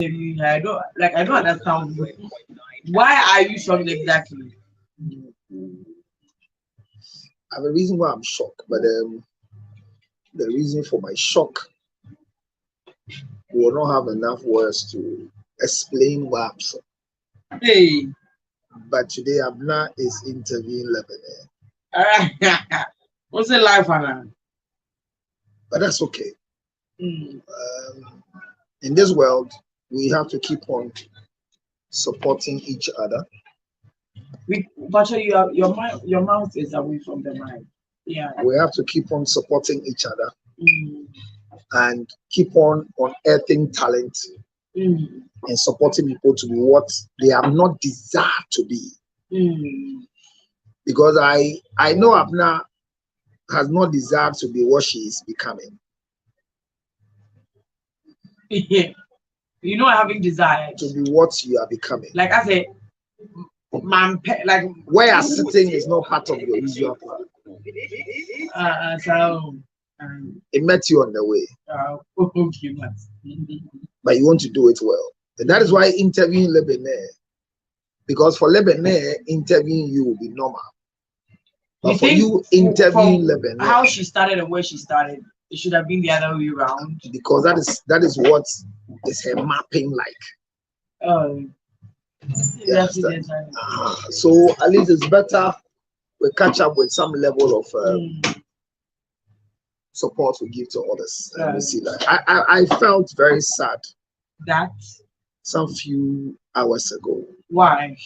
I don't understand. Why are you shocked exactly? I have a reason why I'm shocked, but the reason for my shock will not have enough words to explain why I'm shocked. Hey, But today, Abna is interviewing Lebanon. alright. What's it like, Anna? But that's okay. Mm. In this world, we have to keep on supporting each other. But your mouth is away from the mic. Yeah. We have to keep on supporting each other Mm. and keep on unearthing talent Mm. and supporting people to be what they have not desired to be. Mm. Because I know Abna has not desired to be what she is becoming. You know, having desire To be what you are becoming. like I said, like where you're sitting is not part of your usual plan. So It met you on the way, okay, but you want to do it well. And that is why interviewing Lebanon, because for Lebanon, interviewing you will be normal. But for you interviewing Lebanon, how she started and where she started, it should have been the other way around. Because that is what is her mapping like. Yeah, so at least it's better we catch up with some level of support we give to others. And we see that. I felt very sad that some few hours ago. Why?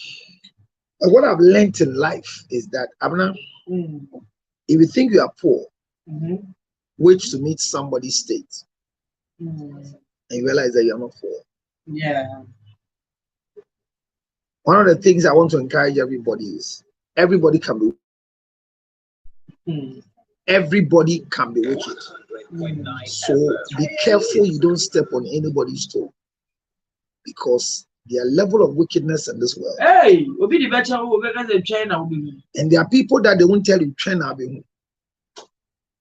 And what I've learned in life is that Abna, if you think you are poor, wait to meet somebody's state, and you realize that you're not poor. Yeah. One of the things I want to encourage everybody is everybody can be everybody can be wicked. So be careful you don't step on anybody's toe, because their level of wickedness in this world. Hey, we'll be the better China. And there are people that they won't tell you China,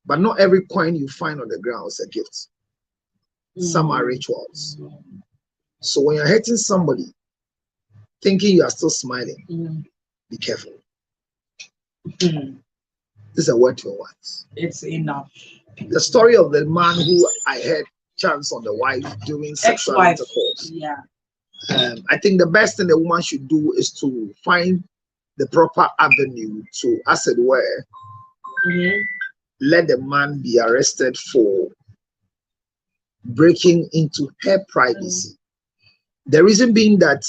but not every coin you find on the ground is a gift. Some are rituals. So when you're hurting somebody, thinking you are still smiling, be careful. This is a word to your wives. It's enough. The story of the man who I heard chance on the wife during sexual intercourse. Yeah. I think the best thing the woman should do is to find the proper avenue to, as it were, let the man be arrested for breaking into her privacy. The reason being that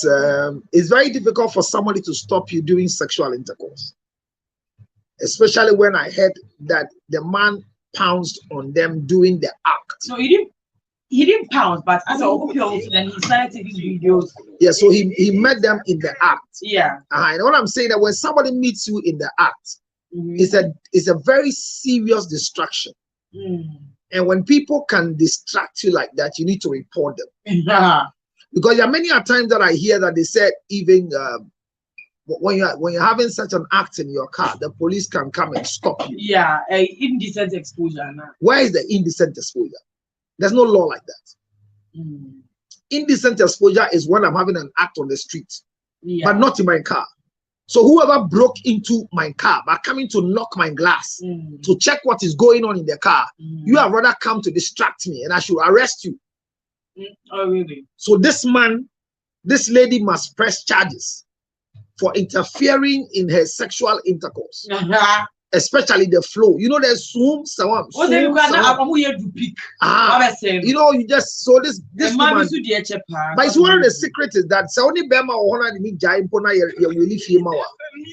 it's very difficult for somebody to stop you doing sexual intercourse, especially when I heard that the man pounced on them doing the act. So he didn't pounce, but as a then he started taking videos. Yeah, so he met them in the act. Yeah. And what I'm saying that when somebody meets you in the act, it's a very serious distraction. And when people can distract you like that, you need to report them. Because there are many times that I hear that they said even when you're having such an act in your car, the police can come and stop you. Yeah, indecent exposure. Where is the indecent exposure? There's no law like that. Indecent exposure is when I'm having an act on the street, but not in my car. So whoever broke into my car by coming to knock my glass to check what is going on in the car, you have rather come to distract me, and I should arrest you. Oh, really? So this lady must press charges for interfering in her sexual intercourse, especially the flow. You know, there's someone. You know, you just so this woman. But it's one of the secrets is that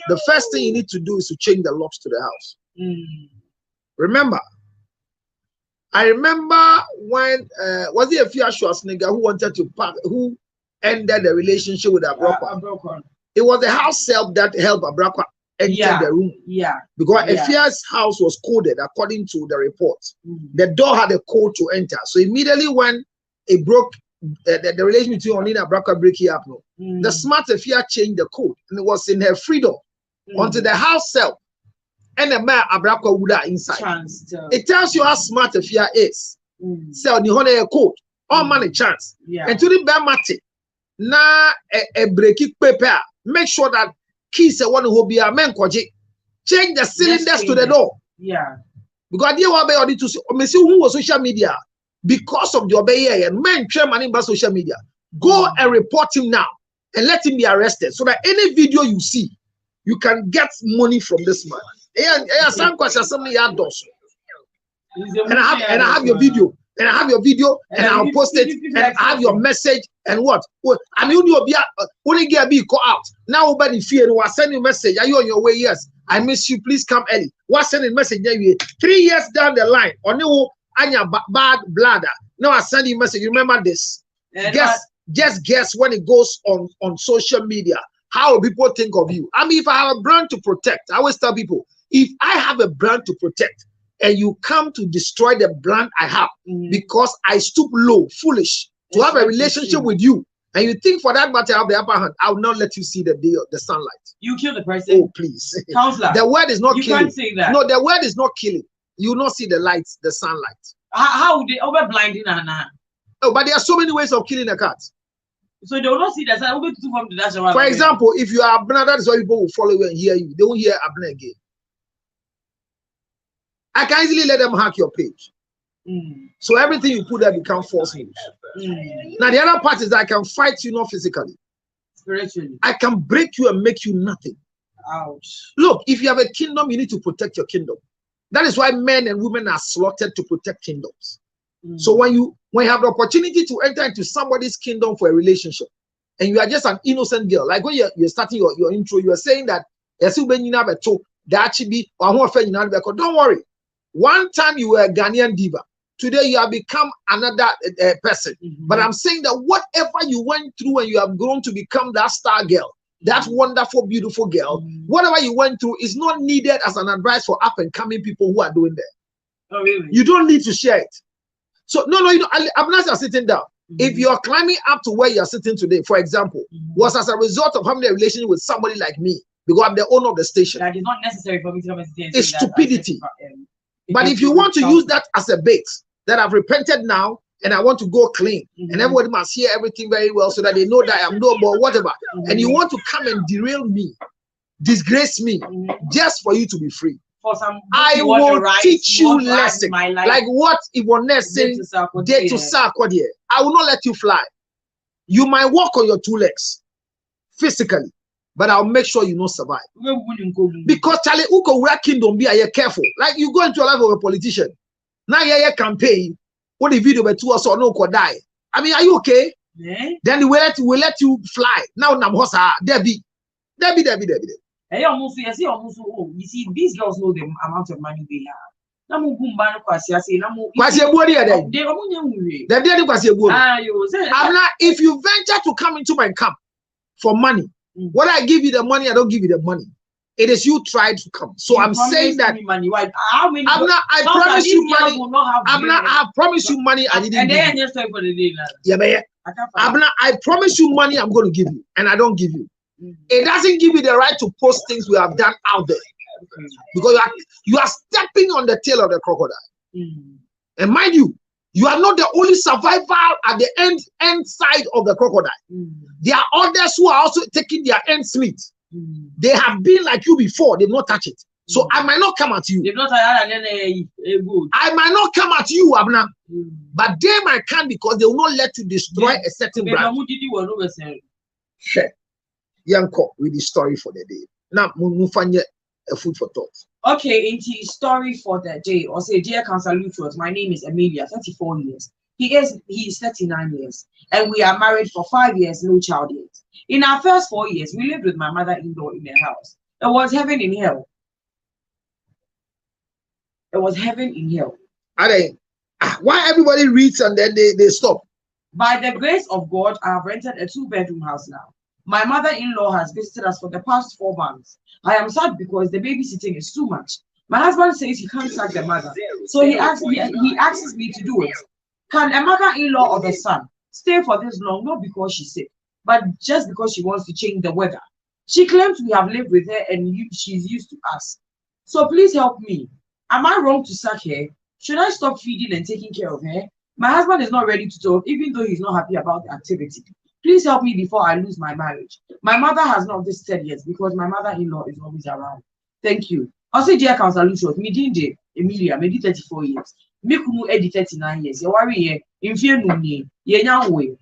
the first thing you need to do is to change the locks to the house. Remember. I remember when was it a few Schwarzenegger who wanted to who ended the relationship with Abrakwa? It was the house help that helped Abrakwa enter the room. Yeah. Because Efia's house was coded according to the report. The door had a code to enter. So immediately when it broke, the relation between Oni and Abrakwa breaking up, the smart Efia changed the code, and it was in her freedom until the house help. And the man Abrakwa would inside. It tells you how smart Efia is. So you have a code. All money chance. Yeah. And to the bear mate, na a breaking paper. Make sure that keys a one who be a man kwaji. Change the cylinders to the door. Yeah. Because they were by to see who was social media because of the obey and men chairman in social media. Go and report him now and let him be arrested so that any video you see, you can get money from this man. And I have your video. And I have your video, and I'll post it, and I have your message, and what? I mean, you'll be only get be call out. Now, nobody fear. I send you a message. Are you on your way? Yes. I miss you. Please come early. What sending message? 3 years down the line, on you, Anya bad bladder. Now I send you a message. Remember this. Just guess when it goes on social media. How people think of you. I mean, if I have a brand to protect, I always tell people, if I have a brand to protect, and you come to destroy the brand I have because I stoop low, foolish, to have a relationship with you, and you think for that matter I have the upper hand, I will not let you see the day of the sunlight. You kill the person. Oh, please. Counselor, the word is not you killing. Can't say that. No, the word is not killing. You will not see the light, the sunlight. How would they over blinding and Oh, but there are so many ways of killing a cat. So they will not see the sun. For example, if you are Abner, that is why people will follow you and hear you. They won't hear Abner again. I can easily let them hack your page. So everything you put there becomes false news. Now the other part is that I can fight you not physically. Spiritually. I can break you and make you nothing. Ouch. Look, if you have a kingdom, you need to protect your kingdom. That is why men and women are slaughtered to protect kingdoms. So when you have the opportunity to enter into somebody's kingdom for a relationship, and you are just an innocent girl, like when you're starting your intro, you are saying that don't worry. One time you were a Ghanaian diva. Today you have become another person. But I'm saying that whatever you went through and you have grown to become that star girl, that wonderful, beautiful girl, whatever you went through is not needed as an advice for up and coming people who are doing that. Oh, really? You don't need to share it. So I'm not sitting down. If you're climbing up to where you're sitting today, for example, was as a result of having a relationship with somebody like me, because I'm the owner of the station. That is not necessary for me to come and say it's stupidity. But if you want to use that as a bait, that I've repented now and I want to go clean, and everybody must hear everything very well so that they know that I'm no more, whatever, and you want to come and derail me, disgrace me, just for you to be free, I will teach you lesson. Like what Ivonne saying, date to Sarkodie. I will not let you fly. You might walk on your 2 legs physically, but I'll make sure you don't survive. Because Charlie Uko Ura Kingdom be a careful. Like you go into a life of a politician. Now you're campaign. What the video by 2 or so no could die. I mean, are you okay? Yeah. Then we'll let you fly. Now Namhosa, Debbie. Hey, almost you see, these girls know the amount of money they have. If you venture to come into my camp for money, when I give you the money, I don't give you the money. It is you try to come. So I'm saying that I promise you money. I promise you money. I didn't give you. Yeah, I promise you money. I'm going to give you, and I don't give you. It doesn't give you the right to post things we have done out there, because you are stepping on the tail of the crocodile. And mind you, you are not the only survivor at the end side of the crocodile. There are others who are also taking their ends meet. They have been like you before, they've not touched it. So I might not come at you. I might not come at you, Abna, but they might come because they will not let you destroy a certain brand. Sure. Yanko with the story for the day. Now, Mufanya a food for thought. Okay, into story for the day. Or say, dear Councillor Lucius, my name is Amelia, 34 years. He is 39 years, and we are married for 5 years, no child yet. In our first 4 years, we lived with my mother-in-law in their house. It was heaven in hell. It was heaven in hell. Why everybody reads and then they stop? By the grace of God, I have rented a 2-bedroom house now. My mother-in-law has visited us for the past 4 months. I am sad because the babysitting is too much. My husband says he can't sack the mother, so he asks me to do it. Can a mother-in-law or the son stay for this long, not because she's sick, but just because she wants to change the weather? She claims we have lived with her and she's used to us. So please help me. Am I wrong to sack her? Should I stop feeding and taking care of her? My husband is not ready to talk, even though he's not happy about the activity. Please help me before I lose my marriage. My mother has not visited yet because my mother-in-law is always around. Thank you. Also, dear Council Short, me Dinje, Emilia, me 34 years. Me kumu edi 39 years. You worry ye, in fear no ye young way.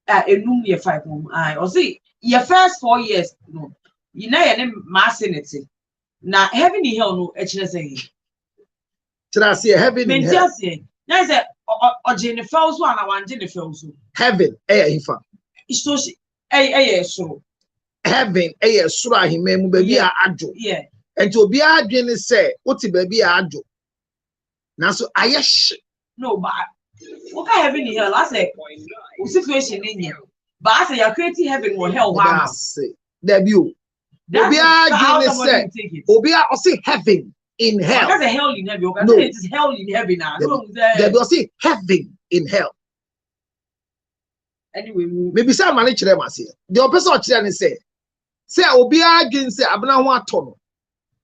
Enum ye 5 I or see your first 4 years, no. You know your name massinity. Now heaven in hell no HSA. I see heaven in hell. There's a Jennifer one, I want Jennifer. Heaven, ifa. So she, so. Heaven, sura hime baby ajo. Yeah. And to be adwene say, what baby ajo. Now so ayesh. No, but what can heaven in hell? I say, situation in here. But I say you're creating heaven or hell. I say, there you. Obi adwene say, Obi I say heaven in hell. That's a hell in heaven. No, it is hell in heaven now. There will say heaven in hell. Anyway, maybe some money children must say. The person children say Obi adwene say abna ho atono.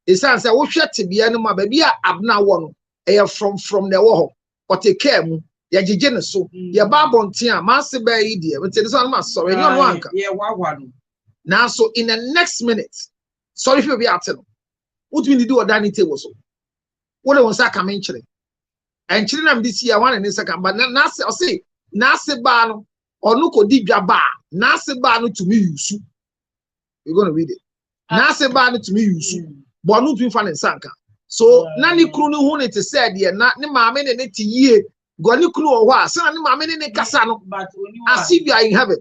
Esan say wo hwe tebia no ma baby abna wo no e from the wo but take care mu ya jeje ne so ya ba bonten a ma se ba yi de but this one ma sorry you no anka yeah wa no now so in the next minute sorry if you be at no what we need do that table so what they want say come in chile and chile am this year one and second but na say na se ba no onu ko di dwa ba na se ba no to me use you're going to read it na se ba no to me use but no to fan sanka so na ni kru no hu ne te said ye na ne maame ne ti yie go ni kru o hwa se na ne maame ne kasa no as if you are in heaven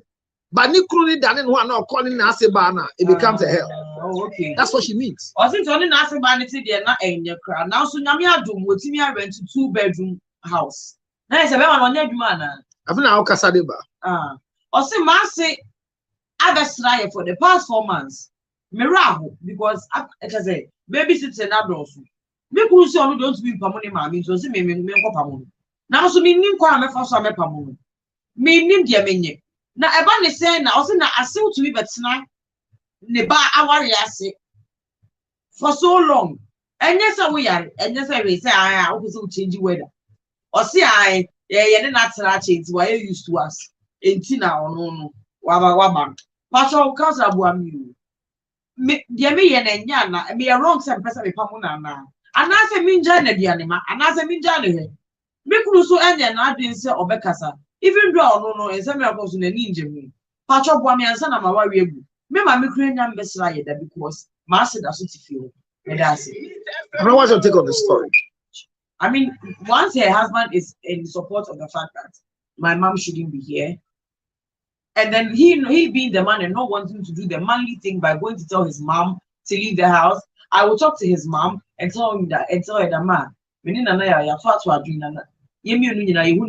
but ni kru ni dane no na calling na se ba na it becomes a hell. Oh, okay, that's what she means. I think only na se ba ne ti de na enye kra now so nyame adom wotimi a rent 2-bedroom house na se be ma no nya adwuma na afina how kasa de ba o se ma se abesra for the past 4 months miracle because I say babysitting na broso me ku se onu don't be pamo ne ma mi so se me nko pamo na so me nim kwa me fa so me pamo me nim de menye na eba ne say na o se na asew to be betena ne ba aware ase for so long enye say we yare enye say we say ah o se change weather o se ai ye ne na tera change why used to us enti na ono no waba pastor council abu ami me dia me ye na nya na me wrong say person me pamo na na anase minja na dia ne ma anase minja ne he me kunu so enye na adwen say obekasa even do ono no ense me akoso na ni njemu pastor bu ami ansa na ma wa wi egu me ma me kunu nya mbesra ye da because ma se da so ti feel me da say I don't want to take on the story. I mean, once her husband is in support of the fact that my mom shouldn't be here, and then he being the man and not wanting to do the manly thing by going to tell his mom to leave the house, I will talk to his mom and tell her that man,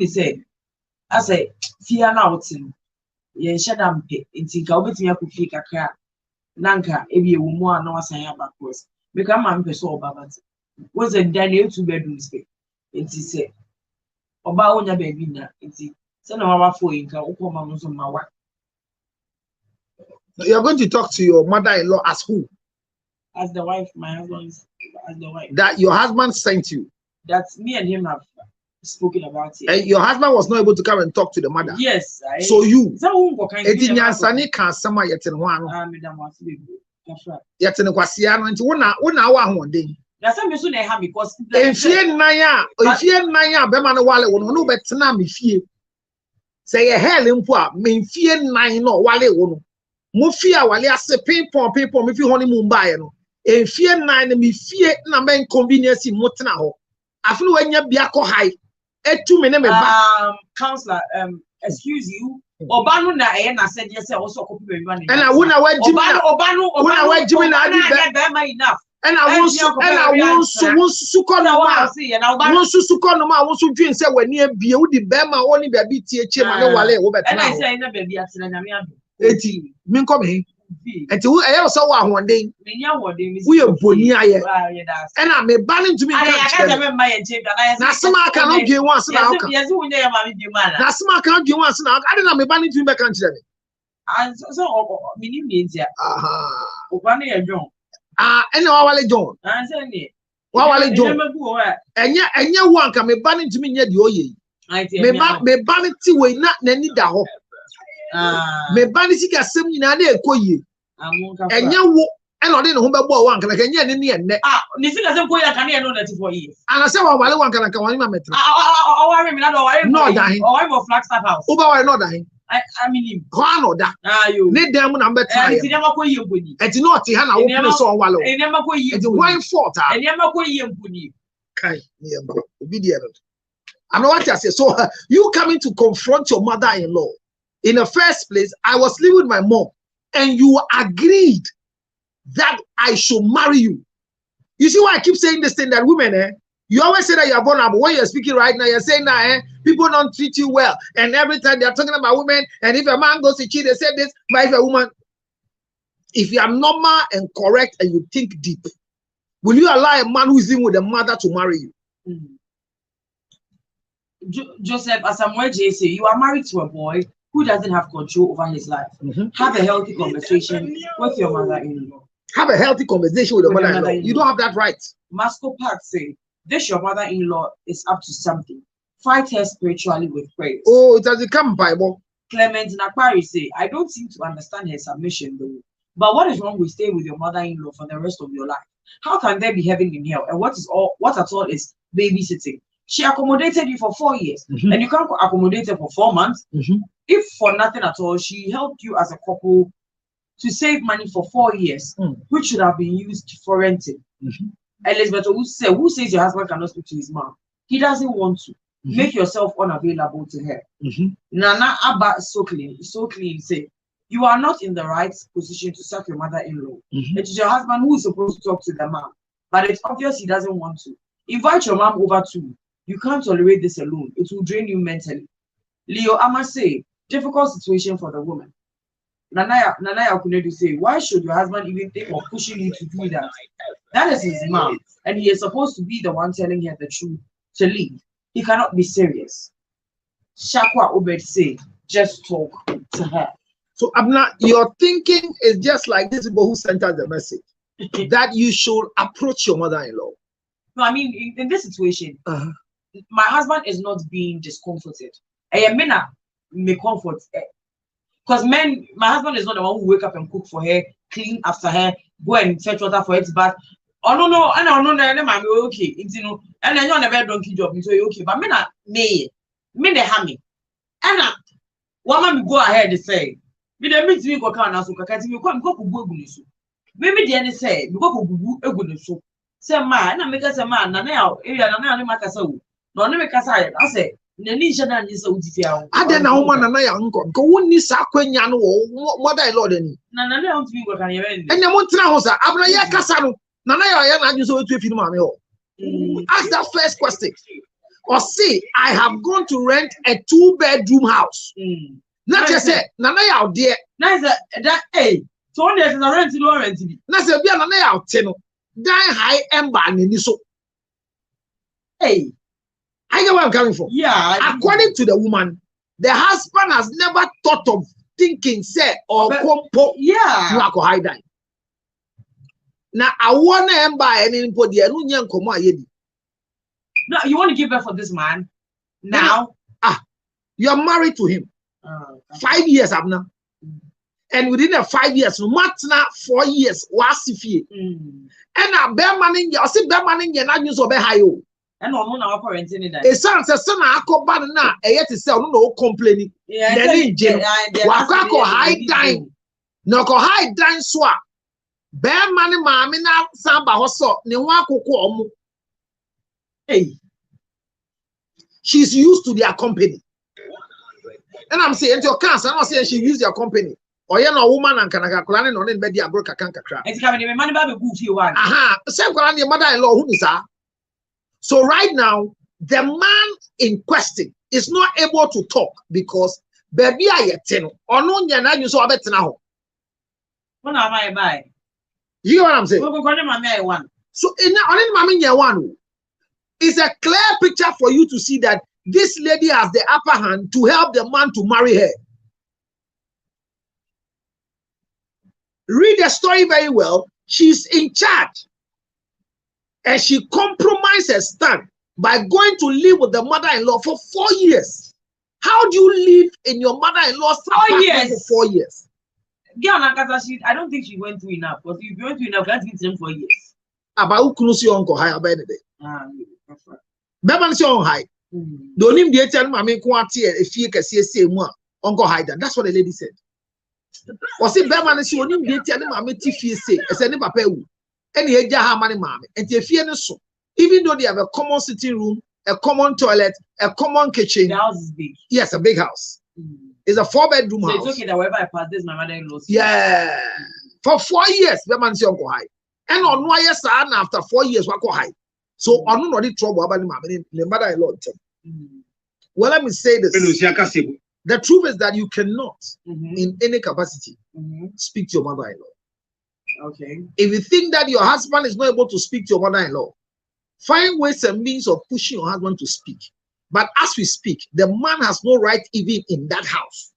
say, I say, fear now, ye shadam pe, intinka, wait me up with fika car, Nanka, if you want no say backwards, become my person about was a Daniel 2-bedroom space. It is said, Oba onya baby na, it is. Send our phone in my You're going to talk to your mother-in-law as who? As the wife, my husband as the wife. That your husband sent you. That me and him have spoken about it. And your husband was not able to come and talk to the mother. Yes. So you. Eti nyansani kan sama yeten ho ano. Madam Wasibe. That's right. Yeten kwasia no nti wona wa hoden. That's why me so na ha because efie nan a be ma no wale wo no betena me fie. Say ye hell mpo a me fie nan no wale wo no. Mo fie a wale ase pinpon me fie honeymoon bae no. Efie nan me fie na me inconvenience mo tena ho. Afunu wanya bia ko hai. Etu me ne me ba. Counselor, excuse you. Obanu na na said yes, also copy me money. And I wouldn't wear Jimmy na adi enough. And I want so call no ma won so dwen say wani abie wo di be ma woni ba bi tie che ma ne wale wo betena. And I say na baby atena nyame ado. Eti min come here. Enti wo e so wa hoden. Me nya hoden mi. Wo ye boni aye. And I me ban to me kan. Na sema kan no dwen wan se na aka. Yes wo nya ya ma me dwen ma na. Na sema kan dwen wan se na aka. Ade na me ban to me be kan kire me. And so me ni mi ntia. Aha. Oba na ye dwon. And wale John. And say ni. Wawale John. Enya one can me ban into me near the oye. Me ban it way not any daho. Me ban it a sim in an equoye. Enya wo and I didn't know one can I can yen in the end. Nisi doesn't go ya can know that for years. And I said, well, one can I come on my metro. No, dying. Or I'm a Flagstaff house. Over, I know dying. I mean, Kwan or that. You need them number 10. It's never go you bunny. It's not Hannah open so wallow. It never go you. It's wine fort. I never go you bunny. Kai, obedient. I know what I say. So you coming to confront your mother-in-law. In the first place, I was living with my mom, and you agreed that I should marry you. You see why I keep saying this thing that women, you always say that you are vulnerable. When you're speaking right now, you're saying that people don't treat you well. And every time they're talking about women, and if a man goes to cheat, they say this, but if a woman, if you are normal and correct and you think deep, will you allow a man who is in with a mother to marry you? Joseph, as Samuel J. say, you are married to a boy who doesn't have control over his life. Have a healthy conversation with your mother-in-law. Have a healthy conversation with your mother-in-law. You don't have that right. Masco Park say, this your mother-in-law is up to something. Fight her spiritually with praise. Oh, it has become Bible. Clement Nakwari say, I don't seem to understand her submission though. But what is wrong with staying with your mother-in-law for the rest of your life? How can there be heaven in hell? And what at all is babysitting? She accommodated you for 4 years, and you can't accommodate her for 4 months. If for nothing at all, she helped you as a couple to save money for 4 years, which should have been used for renting. Elizabeth, who says your husband cannot speak to his mom? He doesn't want to. Make yourself unavailable to her. Nana Abba so clean say, you are not in the right position to sack your mother-in-law. It is your husband who is supposed to talk to the mom, but it's obvious he doesn't want to. Invite your mom over too. You can't tolerate this alone. It will drain you mentally. Leo Ama say, difficult situation for the woman. Nanaya Kunedu say, why should your husband even think of pushing you to do that? That is his mom, and he is supposed to be the one telling her the truth to leave. He cannot be serious. Shakwa Obed say, just talk to her. So Abna, your thinking is just like this people who sent us the message that you should approach your mother-in-law. No, I mean in this situation, my husband is not being discomforted. I mean, me comfort. Because my husband is not the one who wake up and cook for her, clean after her, go and fetch water for her to bath. Oh no, and I know I'm okay. You know, and I know never donkey job, so okay. But me the hammy. And what man go ahead and say, me the meet me go can aso kaka ti me go kubu egunu so. Maybe the any say, me go kubu egunu so. Say ma, na make say ma na na area na na make say wo. No na make say I say nani shana ni say utifia wo. Ade na woman na ya nko. Ko wonni sa kwanya no wo mother-in-law dani. Na na untimi go kan ye be. Enya mo tena ho sa, abna ye kasa no. Na ya na adwo so etu efi no ma me ho. Ask that first question. Or say, I have gone to rent a 2-bedroom house. Not just say, Nana out there. Nice that so on there's a rent to rent. Not say, be Nana out teno. Die high ember and so. Hey, I know where I'm coming from. Yeah. According to the woman, the husband has never thought of thinking, say, or compo. Yeah. You are high die. Now, I want to ember and input the Anunya and Koma Yedi. No, you want to give birth for this man now? You are married to him. 5 years, Abna. And within the 5 years, no matter 4 years, was if you and a bear manning, you see bear manning, you're not used to be high. And no our parents in that. It sounds as son, I call banana, a yet to sell no complaining. Yeah, Wakako high dime. No go high dime swap. Bear money, mamma, samba hosso, Newako. Hey, she's used to their company. And I'm saying, your cancer, I'm not saying she used their company. Or you're no woman and can I call on in bed, you broke a canker crap. It's coming in money baby good you want. Same call on your mother-in-law, who is her. So right now, the man in question is not able to talk because baby I ten or no you saw bet now. What am I by? You know what I'm saying? So in mammy one. It's a clear picture for you to see that this lady has the upper hand to help the man to marry her. Read the story very well. She's in charge. And she compromised her stand by going to live with the mother-in-law for 4 years. How do you live in your mother-in-law's apartment for 4 years? I don't think she went through enough. Because if you went through enough, that's been for years. About who see uncle high about it. Bevan see on high. Don't even get tell me quantity if you can see more uncle high. That's what the lady said. Was it Bevan see on him get tell me TV say as any papa who any age how many mommy and if you so even though they have a common sitting room, a common toilet, a common kitchen. The house is big. Yes, a big house. It's a 4-bedroom house. So it's okay that wherever I pass, this my mother-in-law. Yeah. For 4 years, Bevan see uncle high. And on 1 year, after 4 years, we go high. So on no trouble about the mother-in-law. Well, let me say this. The truth is that you cannot, in any capacity, speak to your mother-in-law. Okay. If you think that your husband is not able to speak to your mother-in-law, find ways and means of pushing your husband to speak. But as we speak, the man has no right even in that house.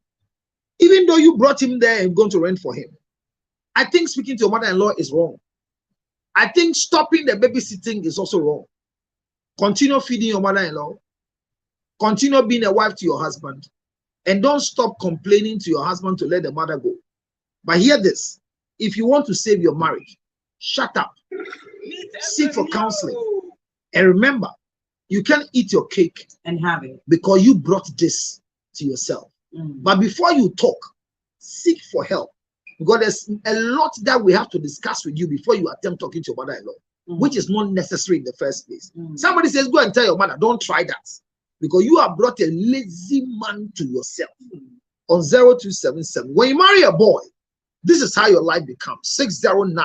Even though you brought him there and going to rent for him. I think speaking to your mother-in-law is wrong. I think stopping the babysitting is also wrong. Continue feeding your mother-in-law. Continue being a wife to your husband. And don't stop complaining to your husband to let the mother go. But hear this. If you want to save your marriage, shut up. Seek for counseling. And remember, you can't eat your cake and have it because you brought this to yourself. But before you talk, seek for help. Because there's a lot that we have to discuss with you before you attempt talking to your mother-in-law, which is not necessary in the first place. Somebody says, go and tell your mother, don't try that. Because you have brought a lazy man to yourself. On 0277. When you marry a boy, this is how your life becomes. 609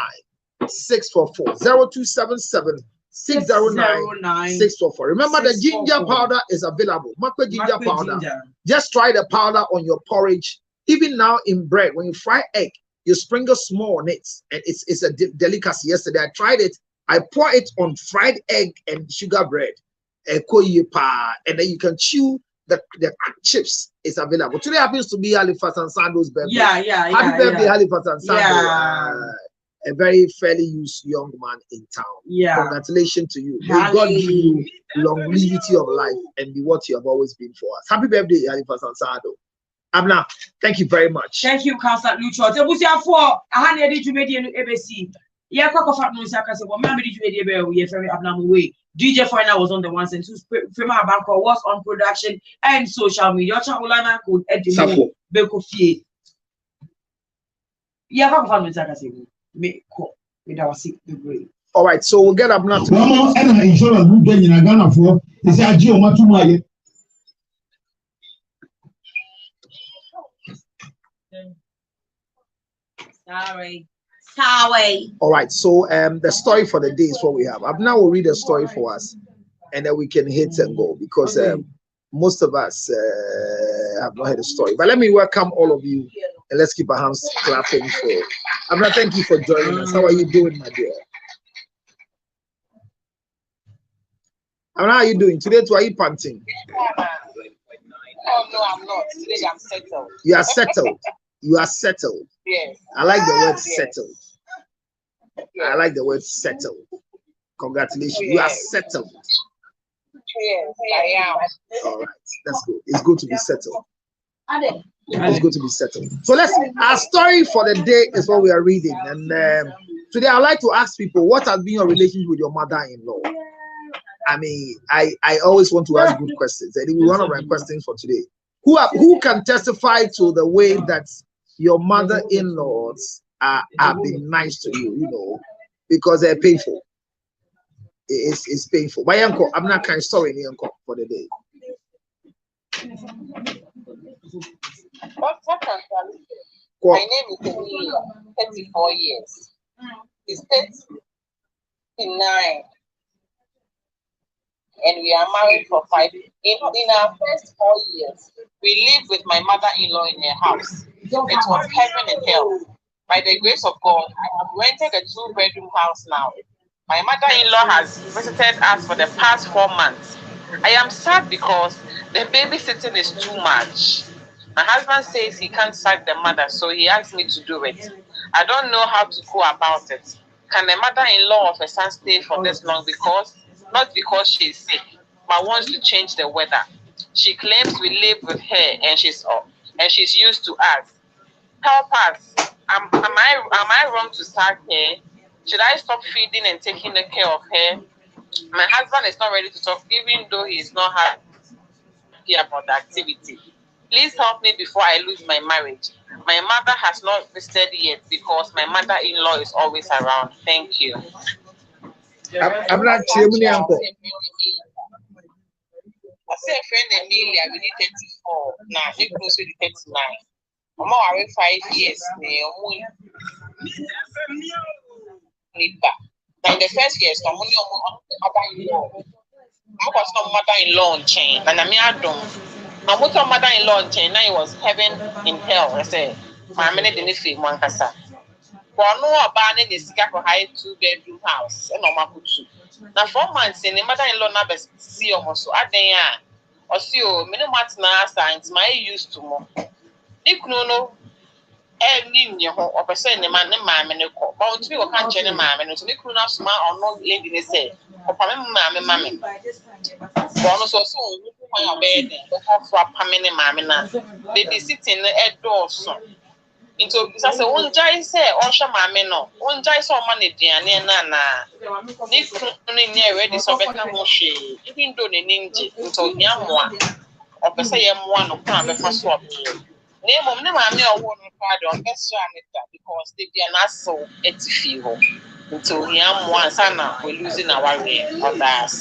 644 0277 609 644. Remember, the ginger powder is available. Makwe ginger powder. Just try the powder on your porridge. Even now in bread, when you fry egg, you sprinkle small on it, and it's a delicacy. Yesterday I tried it. I pour it on fried egg and sugar bread, and then you can chew the chips. It's available. Today happens to be Halifax and Sando's birthday. Happy birthday, Halifax and Sando. A very fairly used young man in town. Congratulations to you. May God give you longevity of life and be what you have always been for us. Happy birthday, Halifax and Sando. Abna, thank you very much. Thank you, Councillor Lucho. Tebusia for a hundred to media no ABC. Yeah, Cocoa no Saka, so what did you media we are very abnormal way. DJ Final was on the ones and twos. Fema Banco was on production and social media. Chaulana could edit Beko Fee. Yeah, Cocoa no Saka say me co with our sick degree. All right, so we'll get Abna to insurance who get in a Ghana for is a Geo Matumaya. Sorry. All right, so the story for the day is what we have. Abna will read a story for us, and then we can hit and go because most of us have not heard the story. But let me welcome all of you, and let's keep our hands clapping for Abna. Thank you for joining us. How are you doing, my dear? Abna, how are you doing today? Are you panting? Oh no, I'm not. Today I'm settled. You are settled. You are settled. Yes. I like the word settled. I like the word settled. Congratulations. You are settled. Yes, I am. All right. That's good. It's good to be settled. It's good to be settled. So our story for the day is what we are reading. And today I'd like to ask people, what has been your relationship with your mother-in-law? I mean, I always want to ask good questions. And it will be one of my questions for today. Who can testify to the way that your mother-in-laws have been nice to you, you know, because they're painful. It's painful. My uncle, I'm not kind of sorry, uncle, for the day. My name is Emilia, 34 years. It's 39. And we are married for 5 years. In our first 4 years, we lived with my mother-in-law in her house. It was heaven and hell. By the grace of God, I have rented a 2-bedroom house now. My mother-in-law has visited us for the past 4 months. I am sad because the babysitting is too much. My husband says he can't sack the mother, so he asked me to do it. I don't know how to go about it. Can the mother-in-law of a son stay for this long? Not because she is sick, but wants to change the weather. She claims we live with her and she's used to us. Help us. Am I wrong to start her? Should I stop feeding and taking care of her? My husband is not ready to talk, even though he is not happy about the activity. Please help me before I lose my marriage. My mother has not visited yet because my mother-in-law is always around. Thank you. I'm not cheering uncle. I say a friend Emilia, we need 34. Now, they close with 39. I'm already 5 years. Now, in the first years, I'm only mother-in-law. I was not mother-in-law chain, and I don't. My mother-in-law chain. Now it was heaven in hell. I say, my minute didn't feel one casa. For no abandoning the sky for high 2-bedroom house, and no mapuchu. Now 4 months in the mother-in-law never see almost so I think or see you many months now signs my used to more. Nick no. Any or percent the man, mamma, but to be a country, mamma, and to be cool enough smart or not lady, they say, or mammy. Bonus or so, my bed, the house for a permanent mamma. They be sitting at doors. Into such a one jay say, or shamamma, no, one jay saw money, dear, Nana. Nick near ready so better she, even though the ninja, until young one, or per se, one of come before swap. Name of them, I'm your one father on best because they be an asshole at fever. Until young one son, we're losing our way on that.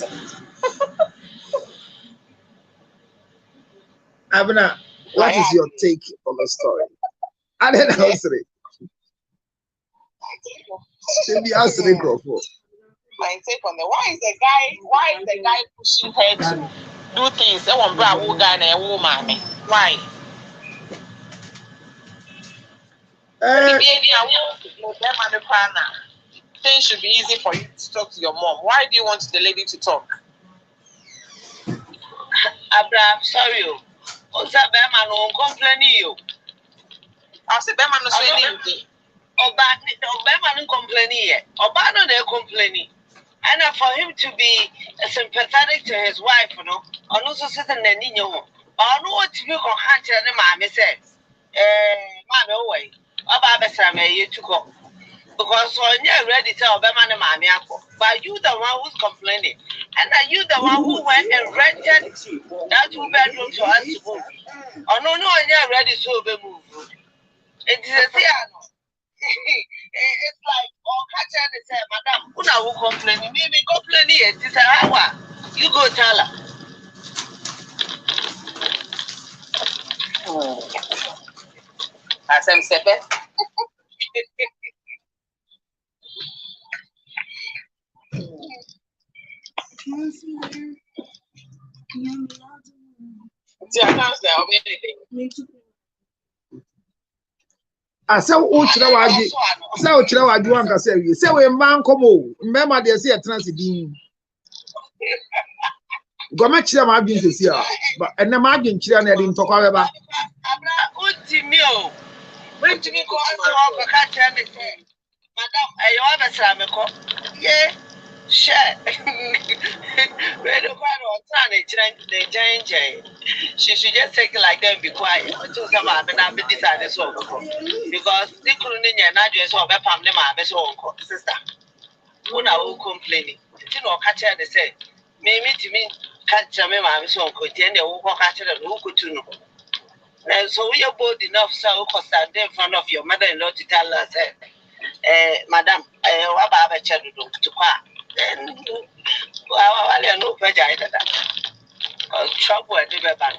Abner, what is your take on the story? I didn't answer it. Maybe answer it, Crawford. My take on the why is the guy pushing her to do things? That one bravo guy and a woman. Why? Things should be easy for you to talk to your mom. Why do you want the lady to talk? Abraham, sorry. What's that Beman won't complain you? I'll say Beman no say Beman complaining yet. Obano they're complaining. And for him to be sympathetic to his wife, you know, and also sitting there in your home. I know what you can handle the mammy said. Mammy away. About you to go. Because when you're ready to tell Beman and Mammy, but you the one who's complaining. And are you the one who went and rented that 2-bedroom to us to move? Oh, no, you're ready to be moved. It is a piano. It's like, oh, catch and say, Madam, who now will complain? Maybe complaining it is an hour. You go tell her. As I'm saying, I said, oh, Chirawa, you want to say, you say, we man come over. Remember, they say a transit. Go make sure my being here, but and the margin children didn't talk about. When to me go on the catch and say, Madam, I want a yeah, share. Where the one change. She should just take it like that and be quiet until some have been decided so. Because they couldn't in your address or Bepam them, my best sister. When I will complaining, you know, catch and say, maybe to me, catch me, my son could tend to walk catch it who could to know. And so we are bold enough, so stand in front of your mother-in-law to tell us, Madam, what about a child to qua? Then, well, no pleasure either. Trouble at the back.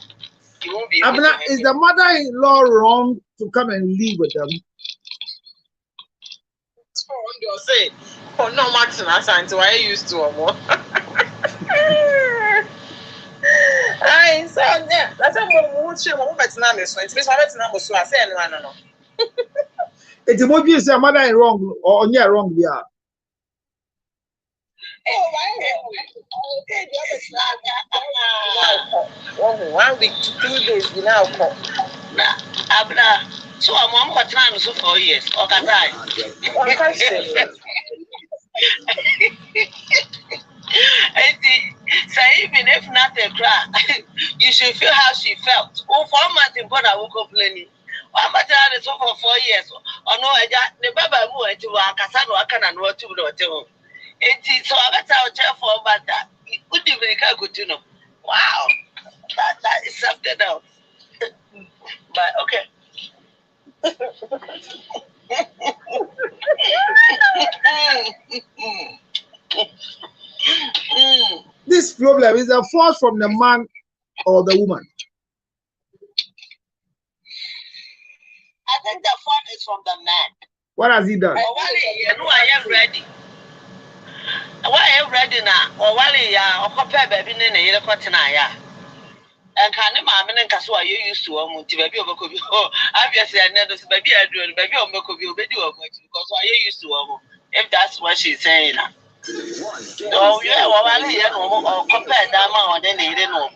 You won't be. Abner, is the mother-in-law wrong to come and live with them? You say, oh no, Martin, I signed to I used to or more. I so yeah, that's a more shame. What better now? It's better now. So I say, no. It's a movie. Say mother-in wrong or yeah wrong. Yeah. Oh, 1 week to 2 days now. Abna, so I'm on what time so 4 years. Okay, So even if not a cry, you should feel how she felt. Oh, 4 months in Port, I won't complain. One matter is for 4 years. Oh no, I got the Baba moved to Casano, I can and what to do. So I got our chair for about that. It would be very good to know. Wow, that is something else. But okay. This problem is a fault from the man or the woman. I think the fault is from the man. What has he done? I am ready. Why am ready now? Or while or compare baby in a year continent. And can you and Casua you used to baby over Kobe? Oh, obviously, I never baby I do baby on Mokobi because I used to if that's what she's saying. Oh, yeah, well, compare that man, then they didn't know.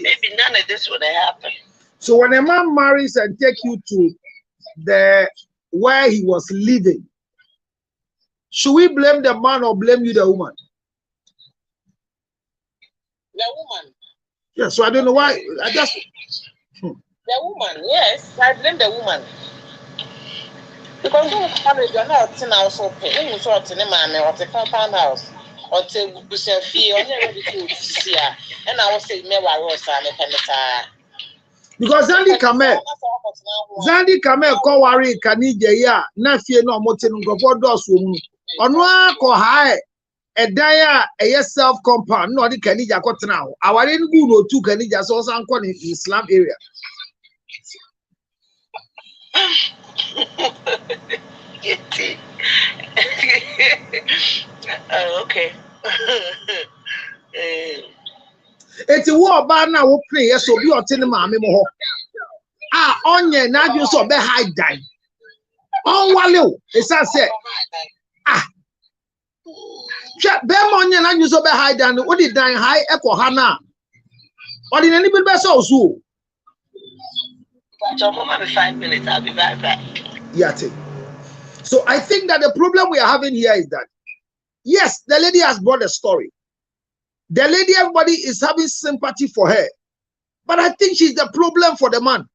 Maybe none of this would have happened. So when a man marries and take you to the where he was living, should we blame the man or blame you, the woman? The woman. Yeah, so I don't know why. I just the woman, yes, I blame the woman. Because you're not in our soap, you saw in a man or the compound house or to Bushel fee or never to see her. And I will say, never was a because Zandi Kame Kowari Kanija ya na fie no motin ngofo dosu mu ono akọ high edaya a self compound no di Kanija kotena ho aware ngu no tu Kanija so san ko in Islam area. Okay. Eti wo ba na wo pray so bi otene maame mo ho onye na adu so be high die on wale o esa say be mo onye na adu so be high die o di dan high ekọ ha na o di nani bi be so so so for 5 minutes I'll be right back. Yate. So I think that the problem we are having here is that yes, the lady has brought a story. The lady, everybody is having sympathy for her. But I think she's the problem for the man.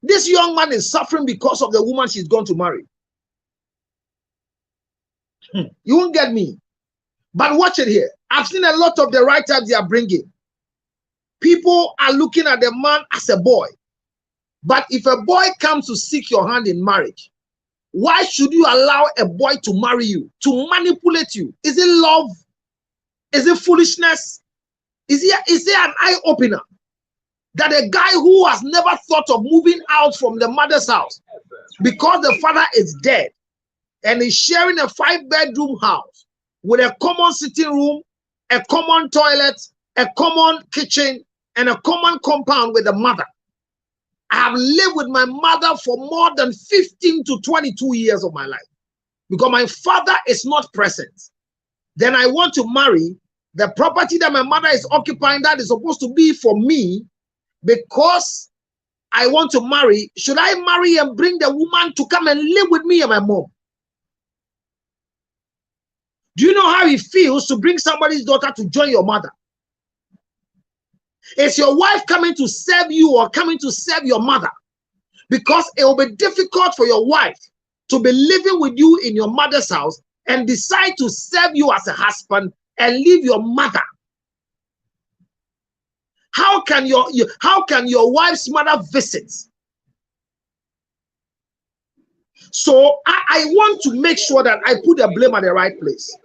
This young man is suffering because of the woman she's going to marry. You won't get me. But watch it here. I've seen a lot of the write-ups they are bringing. People are looking at the man as a boy. But if a boy comes to seek your hand in marriage, why should you allow a boy to marry you, to manipulate you? Is it love? Is it foolishness? Is there an eye-opener that a guy who has never thought of moving out from the mother's house because the father is dead and is sharing a 5-bedroom house with a common sitting room, a common toilet, a common kitchen, and a common compound with the mother? I have lived with my mother for more than 15 to 22 years of my life because my father is not present. Then I want to marry the property that my mother is occupying that is supposed to be for me because I want to marry. Should I marry and bring the woman to come and live with me and my mom? Do you know how it feels to bring somebody's daughter to join your mother? Is your wife coming to serve you or coming to serve your mother? Because it will be difficult for your wife to be living with you in your mother's house and decide to serve you as a husband and leave your mother. How can your wife's mother visit? So I want to make sure that I put the blame at the right place.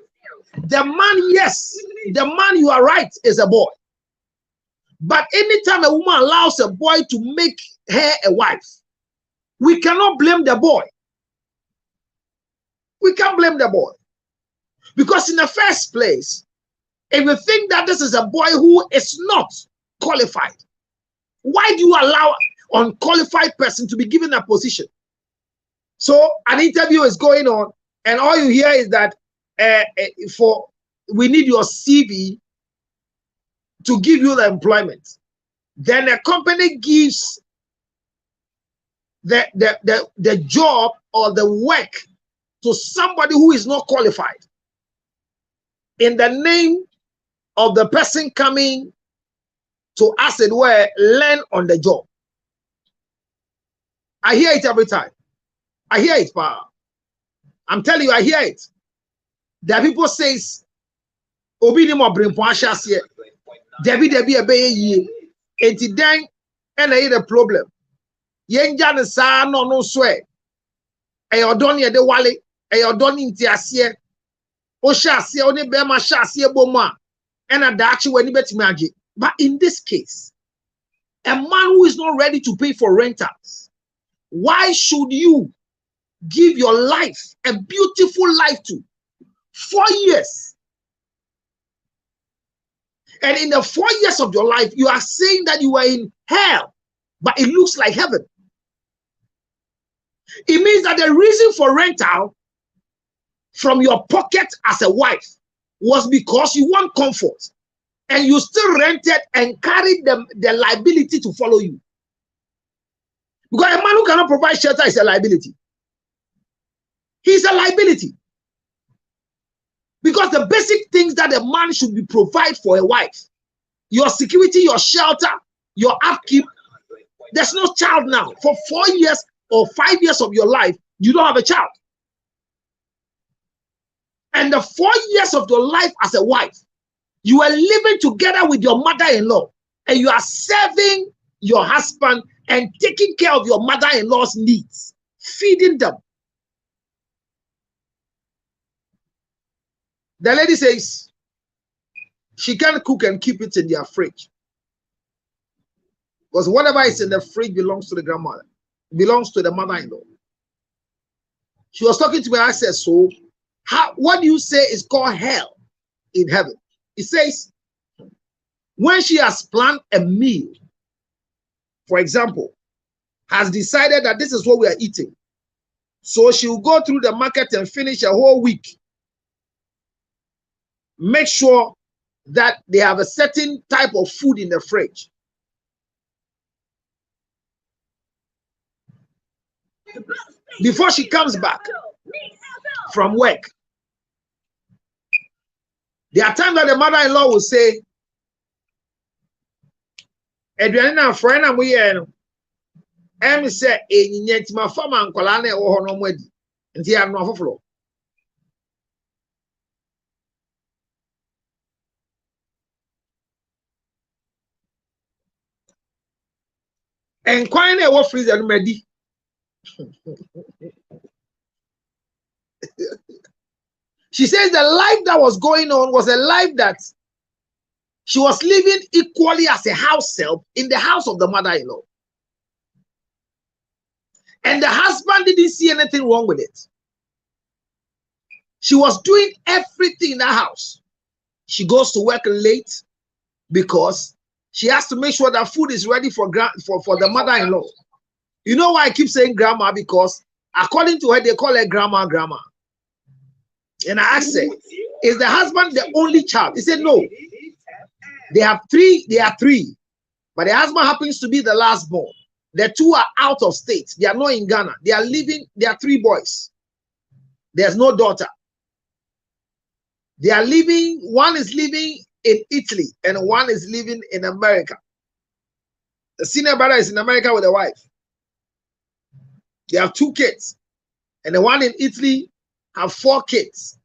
The man, yes, the man, you are right, is a boy. But anytime a woman allows a boy to make her a wife, we cannot blame the boy. We can't blame the boy. Because in the first place, if you think that this is a boy who is not qualified, why do you allow an unqualified person to be given a position? So an interview is going on, and all you hear is that we need your CV to give you the employment. Then a company gives the job or the work to somebody who is not qualified in the name of the person coming to, as it were, learn on the job. I hear it every time. I hear it, pa. I'm telling you, I hear it. There are people says, Obi ni mo bring po ashase. Debi ebe ye. Enti den and I the problem. Yenja ne sa no swear. Eyodoni de wale. Eyodoni nti ase. O shase o ne be ma shase boma. And a dachi when you. But in this case, a man who is not ready to pay for rentals, why should you give your life, a beautiful life to 4 years? And in the 4 years of your life, you are saying that you are in hell, but it looks like heaven. It means that the reason for rental from your pocket as a wife was because you want comfort, and you still rented and carried the liability to follow you. Because a man who cannot provide shelter is a liability. He's a liability. Because the basic things that a man should be provide for a wife, your security, your shelter, your upkeep, there's no child now. For 4 years or 5 years of your life, you don't have a child. And the 4 years of your life as a wife, you are living together with your mother-in-law, and you are serving your husband and taking care of your mother-in-law's needs, feeding them. The lady says she can cook and keep it in their fridge, because whatever is in the fridge belongs to the grandmother, belongs to the mother-in-law. She was talking to me. I said, so what do you say is called hell in heaven? It says, when she has planned a meal, for example, has decided that this is what we are eating, so she will go through the market and finish a whole week. Make sure that they have a certain type of food in the fridge. Before she comes back from work, there are times that the mother-in-law will say, Adriana, friend, I'm here. I'm say, "Enyinye my farm and kolane e wo ho no mwadi." Nti ya no afoforo. And kwan na e wo freezer no madi. She says the life that was going on was a life that she was living equally as a house help in the house of the mother-in-law. And the husband didn't see anything wrong with it. She was doing everything in the house. She goes to work late because she has to make sure that food is ready for the mother-in-law. You know why I keep saying grandma? Because according to her, they call her grandma. And I asked her, is the husband the only child? He said, no. They are three, but the husband happens to be the last born. The two are out of state. They are not in Ghana. They are living, they are 3 boys. There's no daughter. They are living, one is living in Italy and one is living in America. The senior brother is in America with a wife. They have 2 kids. And the one in Italy have 4 kids.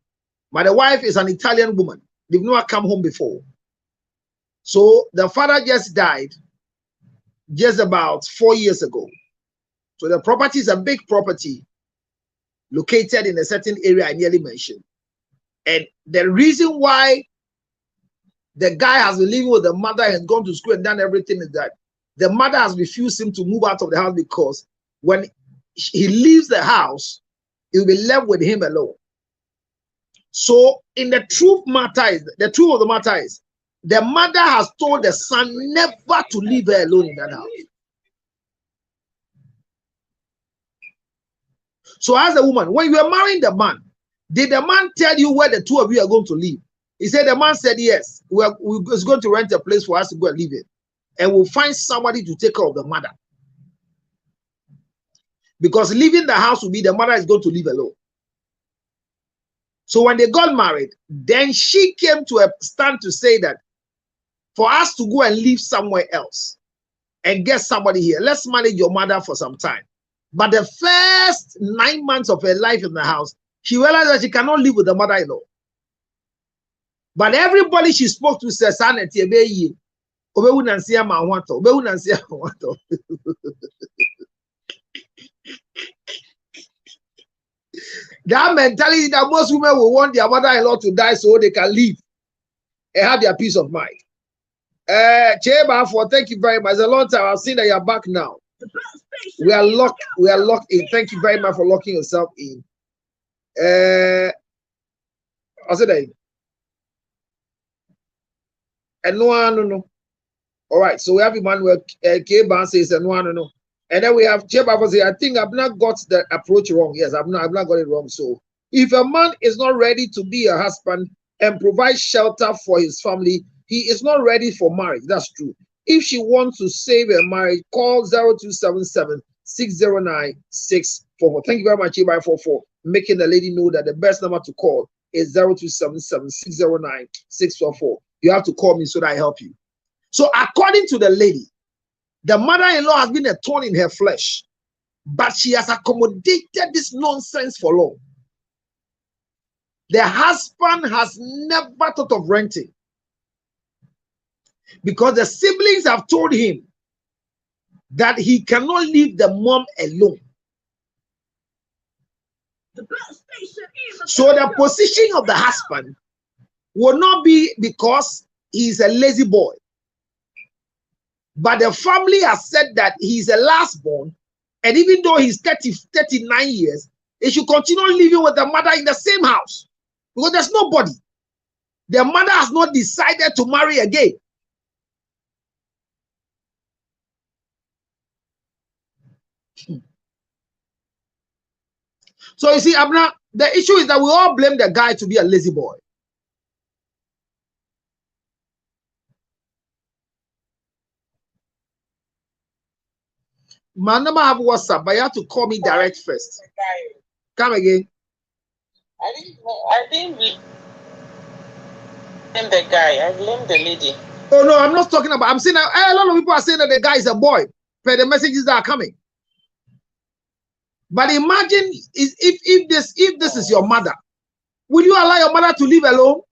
But the wife is an Italian woman. They've never come home before. So the father just died just about 4 years ago. So the property is a big property located in a certain area I nearly mentioned. And the reason why the guy has been living with the mother and gone to school and done everything is that the mother has refused him to move out of the house, because when he leaves the house, he will be left with him alone. So in the truth of the matter is, the mother has told the son never to leave her alone in that house. So as a woman, when you are marrying the man, did the man tell you where the 2 of you are going to live? He said, the man said, yes, we're going to rent a place for us to go and live in. And we'll find somebody to take care of the mother. Because leaving the house will be the mother is going to live alone. So when they got married, then she came to a stand to say that for us to go and live somewhere else and get somebody here, let's manage your mother for some time. But the first 9 months of her life in the house, she realized that she cannot live with the mother-in-law. But everybody she spoke to said, that mentality that most women will want their mother-in-law to die so they can live and have their peace of mind. Cheba, for thank you very much. It's a long time. I've seen that you're back now. We are locked in. Thank you very much for locking yourself in. I'll say that. And no. All right, so we have Emmanuel K-Ban says no. And then we have Cheba for say, I think I've not got the approach wrong. Yes, I've not got it wrong. So if a man is not ready to be a husband and provide shelter for his family, he is not ready for marriage. That's true. If she wants to save her marriage, call 0277 609 644. Thank you very much, Cheba, for making the lady know that the best number to call is 0277 609 644. You have to call me so that I help you. So according to the lady, the mother-in-law has been a thorn in her flesh, but she has accommodated this nonsense for long. The husband has never thought of renting because the siblings have told him that he cannot leave the mom alone. So the position of the husband will not be because he's a lazy boy. But the family has said that he's a last born, and even though he's 39 years, he should continue living with the mother in the same house because there's nobody. The mother has not decided to marry again. So you see, Abner, the issue is that we all blame the guy to be a lazy boy. My number have WhatsApp, but you have to call me direct first. Come again. I didn't blame the guy. I blame the lady. Oh no, I'm not talking about. I'm saying that a lot of people are saying that the guy is a boy per the messages that are coming. But imagine if this is your mother, will you allow your mother to live alone?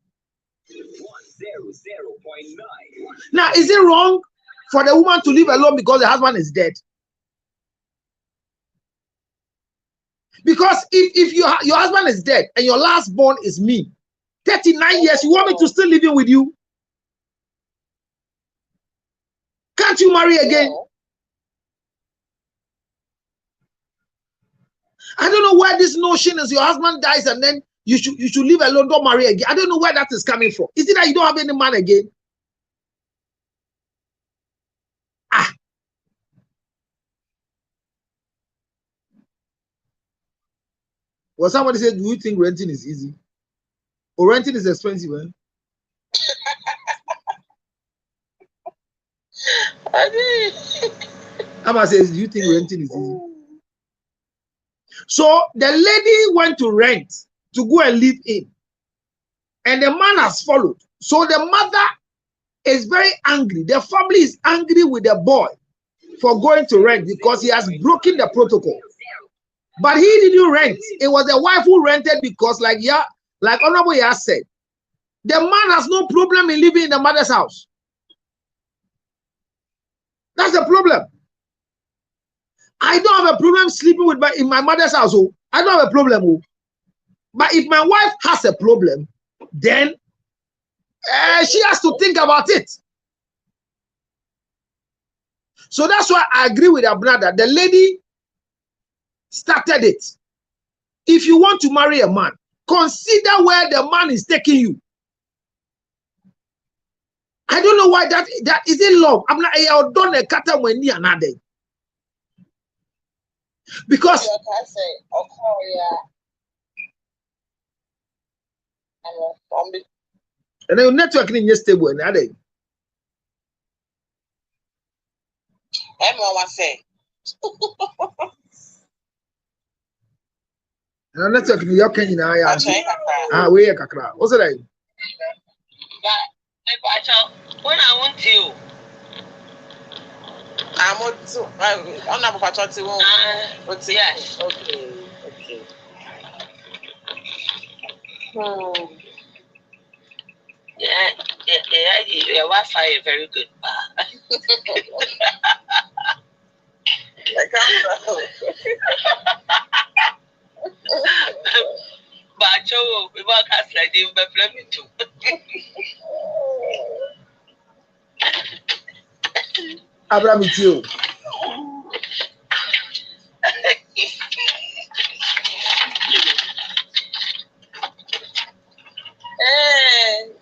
100.9. Now, is it wrong for the woman to live alone because the husband is dead? Because if your husband is dead and your last born is me, 39 years, you want me to still living with you? Can't you marry again? I don't know where this notion is. Your husband dies and then you should live alone, don't marry again. I don't know where that is coming from. Is it that you don't have any man again? Well, somebody said, do you think renting is easy? Or renting is expensive, eh? Amma says, do you think renting is easy? So the lady went to rent to go and live in. And the man has followed. So the mother is very angry. The family is angry with the boy for going to rent because he has broken the protocol. But he didn't rent. It was the wife who rented because, like Honorable Yah said, the man has no problem in living in the mother's house. That's the problem. I don't have a problem sleeping in my mother's house. Oh. I don't have a problem. Oh. But if my wife has a problem, then she has to think about it. So that's why I agree with her brother. The lady started it. If you want to marry a man, consider where the man is taking you. I don't know why that is it love. I'm not done a kata when ni another. Because and the network in your stable and other. Everyone say. And network ni yo kan nyina ya. Ah, we ya kakra. What's it like? When I want you, I'm not about to what's yes. Okay. Yeah, your Wi-Fi is very good. But you, we work as like him, but let me too. Abraham with you.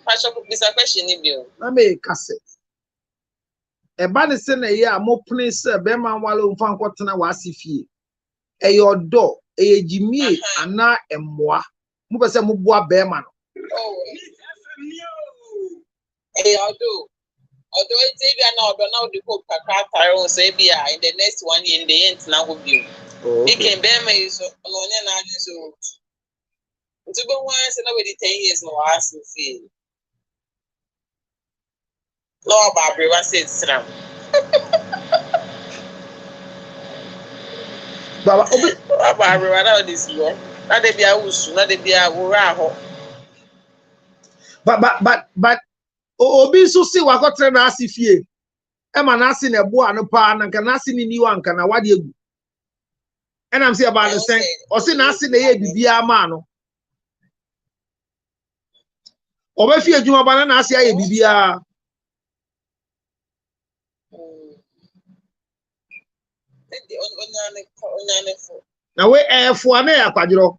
Pastor, this a question in you. Na me kase. E ba ne se na ye a mo pene se be man wale mfa nkotena wasifie. E yo do, e jimie ana emmoa. Mo be se mo boa be man. Oh. Although it's even now, but now the hope Kakata say be in the next 1 year in the end now will be. It can bear me so alone and so. To go once and over the 10 years no ask to feel. No, Barbara, what's it, Sram? Baba obi Barbara, now this year. Not they be a wusu, not they be a wuraho. But obi so se wakotre na asifie. E ma na ase na ebo anu pa na nka na ase ni niwa nka na wade egu. And I'm say about the same. O se na ase na ye bibia ma no. Oba fi adwuma ba na ase aye bibia. Na we fo na ya kwadro.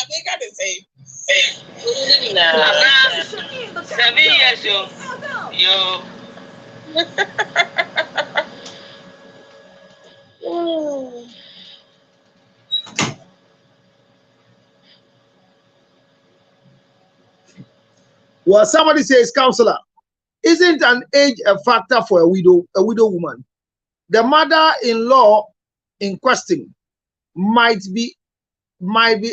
I think I can say 7 years yo. Well, somebody says, counselor, isn't an age a factor for a widow woman? The mother-in-law in question might be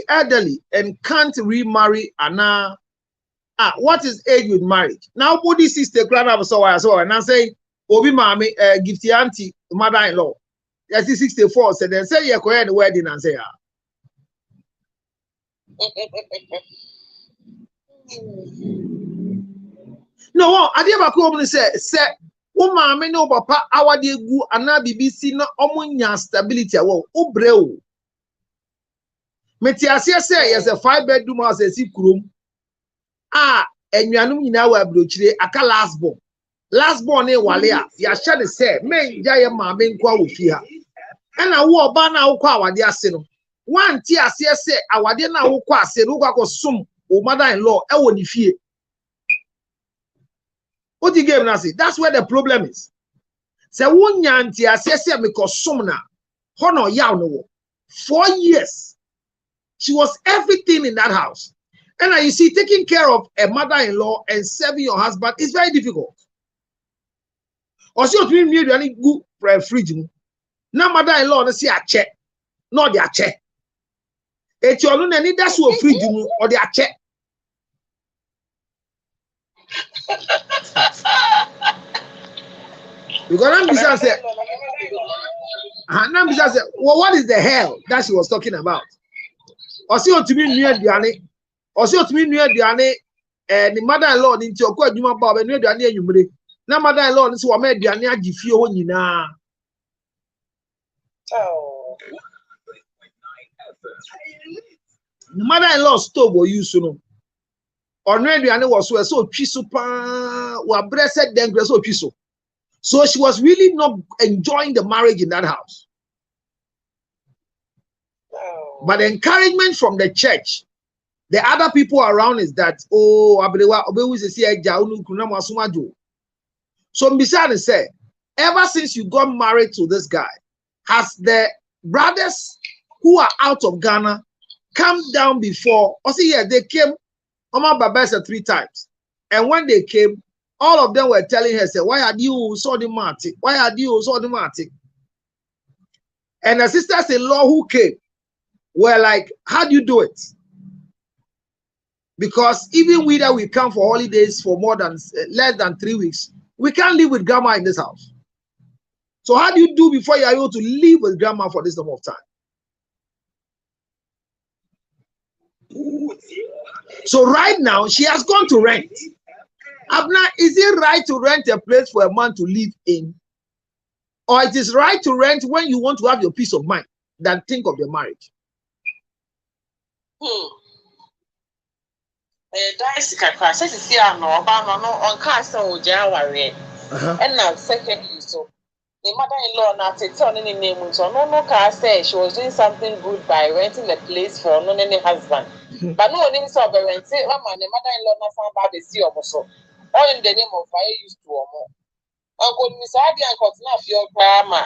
elderly and can't remarry. What is age with marriage? Now, body sister grand up so and I say, Obi mami gift auntie mother-in-law. Yes, 64. So then say you go ahead the wedding and say no, I did about say mami no papa our de gu ana BBC na omunya stability wo obreo. Metiasia say yes a 5-bedroom house esi kurom. Enuanum nyina wa abrochire aka last born e wale a ya hye de say men jaye maame nkwa wo fi ha. Ena wo oba na wo kwa awade ase no. Wan ti ase say awade na wo kwa ase no kwa sum o mother-in-law e wo ni fie. What you gave Nasi? That's where the problem is. Se wunyanti asese mikosum na hono yaw no 4 years. She was everything in that house. And you see, taking care of a mother-in-law and serving your husband is very difficult. Also, you need any good fridge. Now, mother-in-law, they see a check, not their check. It's your own, and that's what fridge or their check. Because Nambisa said, well, what is the hell that she was talking about? Or see what to me near Diane, or see what to me near Diane, and the mother-in-law into your quite human bob and near Diane, you may. Now, mother-in-law is what made Diane Gifio, you know. The mother-in-law stove or you soon. Or near Diane was so chisupa, were blessed then, so chiso. So she was really not enjoying the marriage in that house. But the encouragement from the church, the other people around is that, so Mbisani said, ever since you got married to this guy, has the brothers who are out of Ghana come down before? Or see, yeah, they came, Oma Babesa 3 times. And when they came, all of them were telling her, say, why are you so dramatic? Why are you so dramatic? And the sisters-in-law who came were like, how do you do it? Because even we that we come for holidays for more than less than 3 weeks, we can't live with grandma in this house. So how do you do before you are able to live with grandma for this number of time? So right now, she has gone to rent. Abna, is it right to rent a place for a man to live in? Or it is right to rent when you want to have your peace of mind than think of your marriage? And now, secondly, so the mother-in-law now to tell any name, so no car said she was doing something good by renting a place for no any husband. But no name saw the rent, say, the mother-in-law not found by the sea also. All in the name of fire used to omo. Uncle Miss Adi and continue your grandma.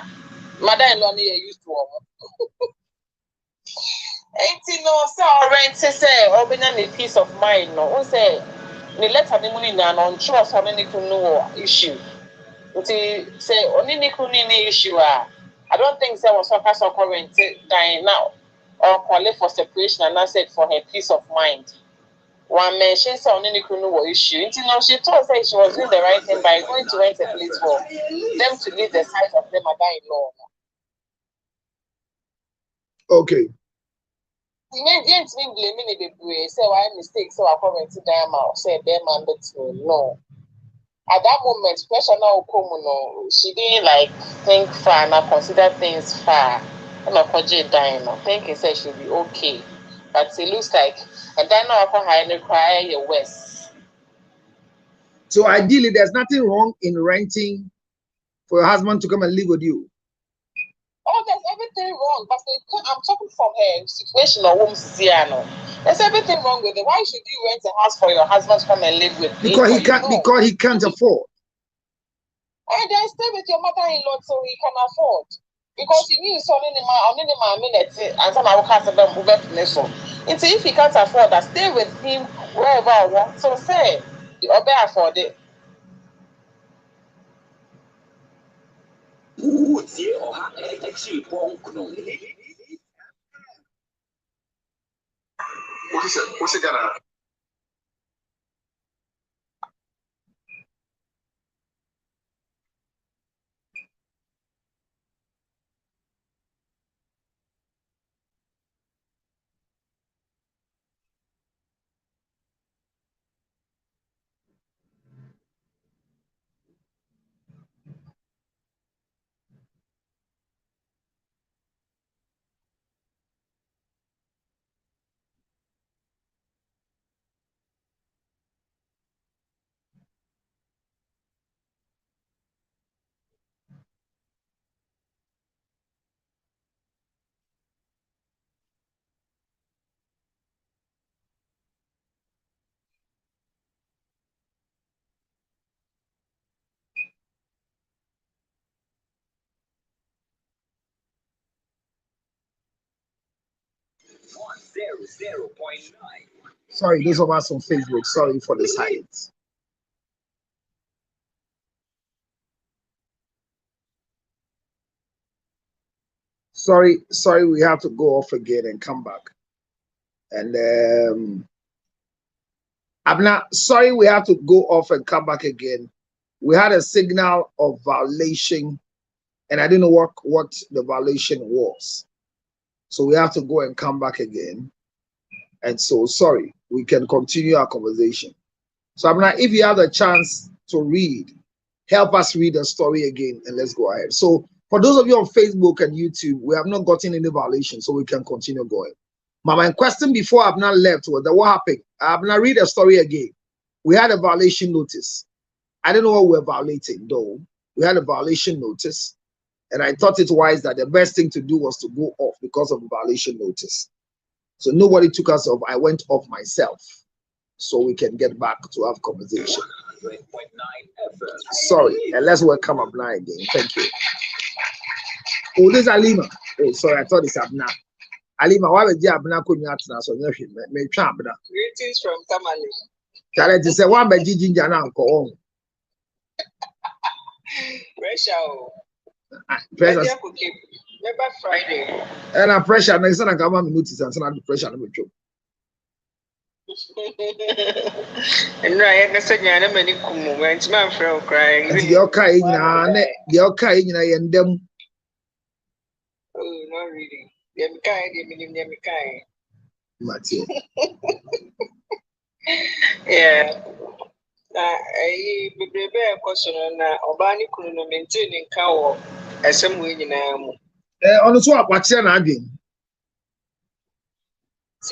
Mother-in-law near used to omo. 18 no so rent say or be a peace of mind no say the letter the money na on trust on any no issue. Say only any issue. I don't think there was so current dying now or call for separation and I said for her peace of mind. One mention saw only no issue. You know, she told say she was doing the right thing by going to rent a place for them to leave the side of them mother-in-law. Okay. You didn't mean blaming the way say why mistake so I comment to them out say them and no. At that moment, pressure now come no. She didn't like think far and consider things far. And I project dying. I think he said she'll be okay. But it looks like and then now I can hide cry your west. So ideally, there's nothing wrong in renting for your husband to come and live with you. Oh, there's everything wrong, but I'm talking from her situation or home Siano. There's everything wrong with it. Why should you rent a house for your husband to come and live with? Because he can't. Because he can't afford. And then stay with your mother-in-law so he can afford. Because he knew something in my minute and some of us them move up until if he can't afford that, stay with him wherever I want. So say the obey afford it. Sorry, those of us on Facebook, sorry for the silence. Sorry, we have to go off again and come back. And I'm not sorry, we have to go off and come back again. We had a signal of violation, and I didn't know what the violation was. So we have to go and come back again. And so sorry, we can continue our conversation. So I'm not, if you have a chance to read, help us read the story again and let's go ahead. So for those of you on Facebook and YouTube, we have not gotten any violation, so we can continue going. My question before I've not left was that what happened? I've not read the story again. We had a violation notice. I don't know what we're violating though. We had a violation notice, and I thought it wise that the best thing to do was to go off because of the violation notice. So nobody took us off. I went off myself, so we can get back to have conversation. Sorry, and let's welcome Abna again. Thank you. Oh, this is Alima. Oh, sorry, I thought it's Abna. Alima, why would you Abna couldn't answer? So me try Abna. Greetings from Tamale. Charlie to say one by Gigi Jana uncle. Pressure. Presence. Never Friday. And a pressure next time I come on notice and send the pressure number 2. And I said, I am many kumu, and my friend crying. The okay in them. Oh, not really. Yemikai. Matthew. Yeah. I be a question on Obani Kuno maintaining cow as some winning. On the swap, what's your name?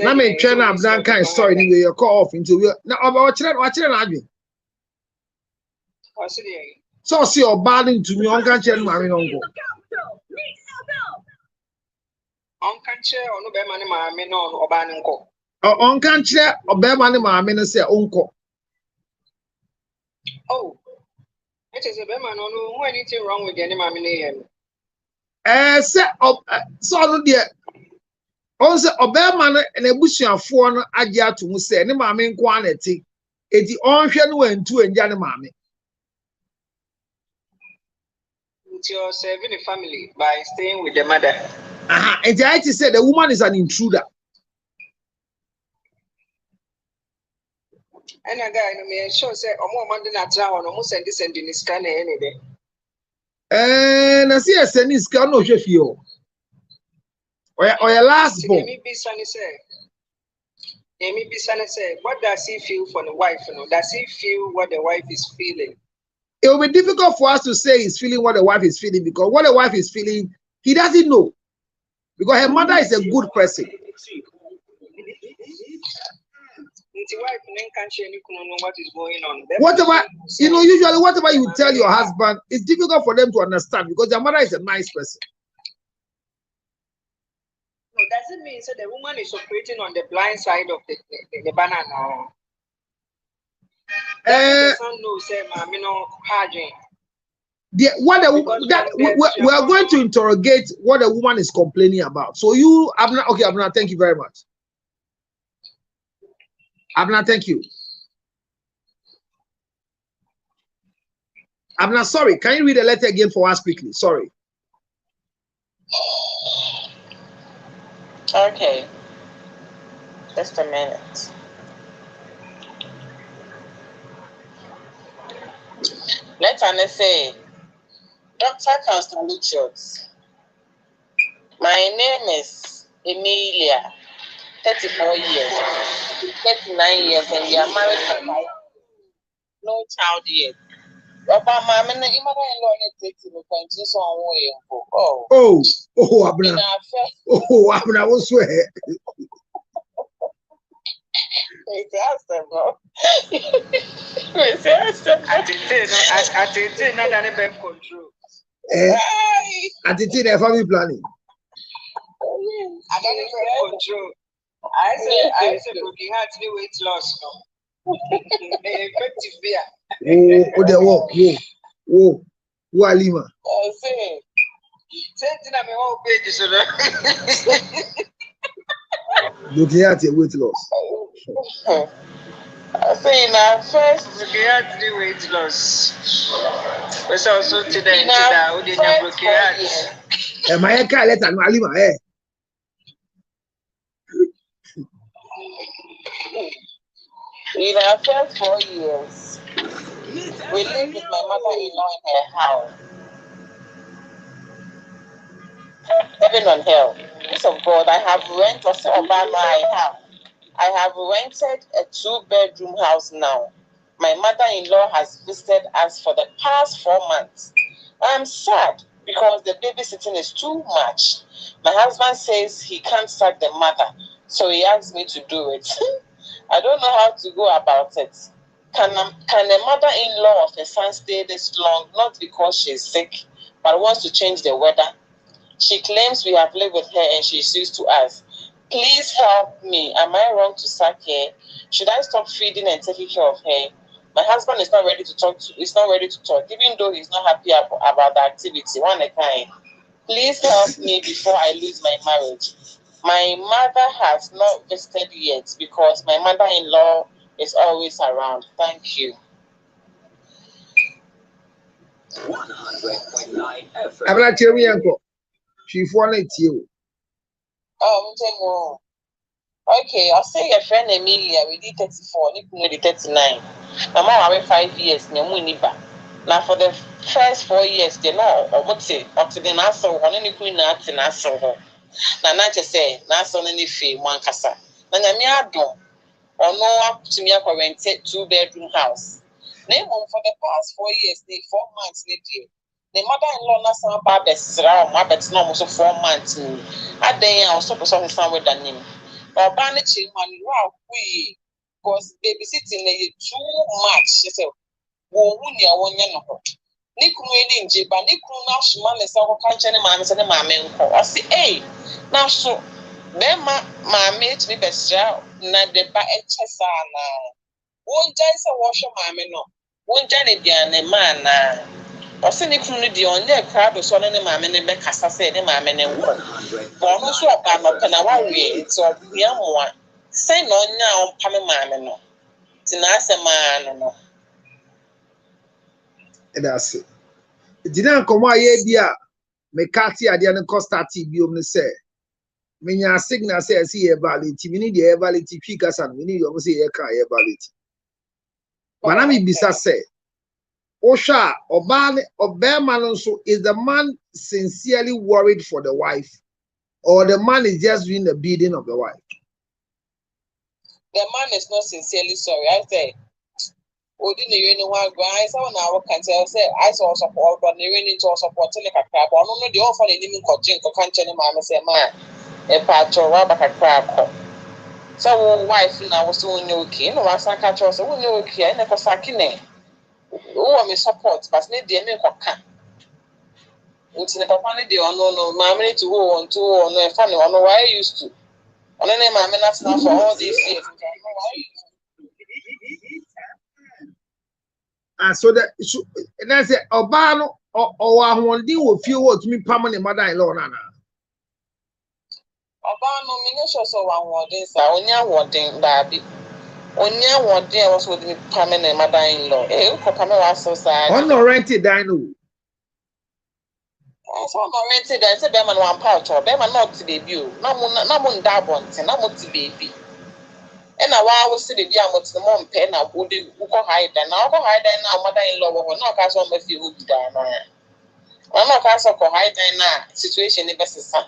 Na me train up that kind of story anyway. You call off into now about watching an so see your bad into me on country and marine uncle. On country or no bear money, my men or banco. On country or bear money, my men say uncle. Oh, it is a bear man or no anything wrong with any mammy. Set up so dear. Also, Obama and a bush of foreign idea to say, any mammy quantity. It's the ocean went to and Janny mammy. You're serving the family by staying with the mother. And the IT said the woman is an intruder. And a guy, I sure say, or more Monday at town, almost send this and in his scanner any day. And I see a sending scan no chef you. Or your last born. Maybe Sunny say, what does he feel for the wife? Does he feel what the wife is feeling? It will be difficult for us to say he's feeling what the wife is feeling because what the wife is feeling, he doesn't know. Because her mother is a good person. What is going on? Whatever, usually whatever you tell your husband, it's difficult for them to understand because their mother is a nice person. No, doesn't mean that the woman is operating on the blind side of the banana. We are going to interrogate what the woman is complaining about. So you, Abner, okay, Abner, thank you very much. Abner, thank you. Abner, sorry, can you read the letter again for us quickly? Sorry. Okay. Just a minute. Let's say, Dr. Constantine, my name is Emilia, 34 years, 39 years, and we are married for 5 years. No child yet. Abner, I will swear. I did the family planning. I don't even control. I said, looking at the weight loss. Effective beer. Oh, Walima. I say, I'm all pages. Looking at your weight loss. I say now first looking at the weight loss. But also today, we didn't look at. And my car let an Walima, eh? In our first 4 years, we lived with my mother-in-law in her house. Heaven on hell. Peace of God, I have rented a 2-bedroom house now. My mother-in-law has visited us for the past 4 months. I'm sad because the babysitting is too much. My husband says he can't sack the mother, so he asked me to do it. I don't know how to go about it. Can a mother-in-law of a son stay this long, not because she's sick, but wants to change the weather? She claims we have lived with her and she's used to us. Please help me. Am I wrong to sack her? Should I stop feeding and taking care of her? My husband is not ready to talk. Even though he's not happy about the activity. One kind. Please help me before I lose my marriage. My mother has not visited yet because my mother-in-law is always around. Thank you. 100.9 FM. She for you. Okay, I'll say your friend Emilia, we did 34, Nick did 39. Mama, I 5 years, Namuniba. Now for the first 4 years, they know, or what's it, up to the Nassau, or any queen at Nassau. Now, not to say, Nassau any fee, one cassa. Nanamia do, or no up to me a rented 2-bedroom house. Name for the past 4 years, they 4 months, year. The mother-in-law Nassau Barbes, my bet's no almost 4 months. I day I was supposed to somewhere than him. Or banishing money, wow, we because babysitting too much. She said, "Wo wunya wonya no." Niku eni nje ba niku na shuma me say ko kanche ne maame se ne maame nko. O say, "Eh, na so be maame to be bestra na de ba echesa na. Wonja se wo hwe maame no. Wonja ne bia ne ma na." O say niku no di onye crowd so ne maame ne be kasa say ne maame ne nko. But no so ba no kana wa we so bia mo a. Say no nya on pame maame no. Ti na ase ma no. That's it. Didn't come out here, dear. Me Cathy, I didn't cost that TV. Me say, me nya signal say see a valid. We need the valid figures and we need almost say a car valid. But I mean, besides say, Osha Oban Oberman also is the man sincerely worried for the wife, or the man is just doing the bidding of the wife? The man is not sincerely sorry. I say. Odi ne yeni wa gwa I say na wo kan say I saw support but ne yeni to support le kakra but no de offer ne nim ko jin ko kan chene ma me say ma e pa cho wa ba kakra ko so wo wife na wo so onye okay no wa san ka cho so onye okay na ko sakine wo me support but ne de me ko kan unti ne papa ne de ono no ma me to wo on to no e fa ne ono why used to ono ne ma me na for all these years So that and I said, Obano or one deal with few words me permanent mother-in-law. Nana. Obano nomination so one wording, sir. Onya wording, baby. Onya wording was with me permanent mother-in-law. Eh, Papa was so sad. On no rented dino. So I'm rented. I said, Beman one pouch or Beman not to baby. No one dabont, and I'm to baby. And now I was sitting down with the mom pen. I would go hide and I'll go hide and now mother-in-law will not cast on my few would down. I'm not cast on hide and now situation in the best son.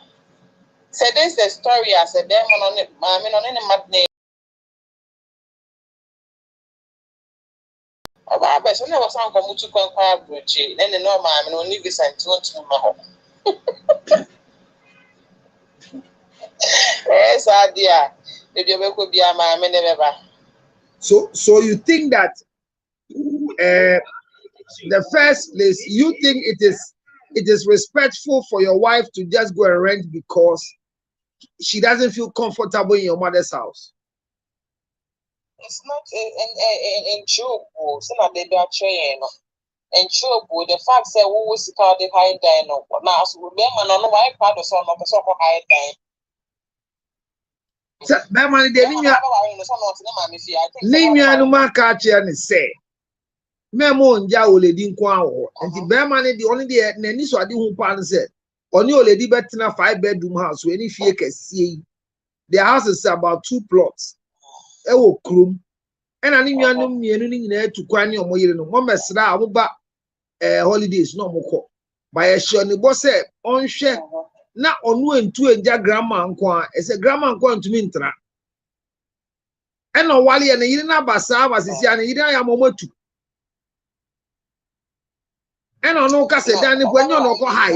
So this is the story as a demon on it, I mean on any mad name. Oh, I bet I never found come to conquer Bruce, then the normal I mean only this and to my home. Yes, dear. Maybe you could be a man never. So you think that the first place you think it is respectful for your wife to just go and rent because she doesn't feel comfortable in your mother's house? It's not in true, so not they are trained. And true, the fact that we will see how the high dino. Now, so remember, no, why part of some of the so high dino. That man, name ya no man catch and say, Memo nja oledi nkwa ho. Enti be man the only the nani so ade hu pan say, oni oledi betina 5-bedroom house we ni fie kese. The house is about 2 plots. E wo krum. E na ni nuanom mienu ni nyina atukwan ni omoyire no. Mo mesra abuba holidays no mokọ. Ba ye sure ni bo say onhwe na onu entu enja grandma nkwa. E say grandma nkwa ntumi ntra. E no wale ye ne yire na basa basisi ya ne yire ya momatu. And on no case down if when you're not high.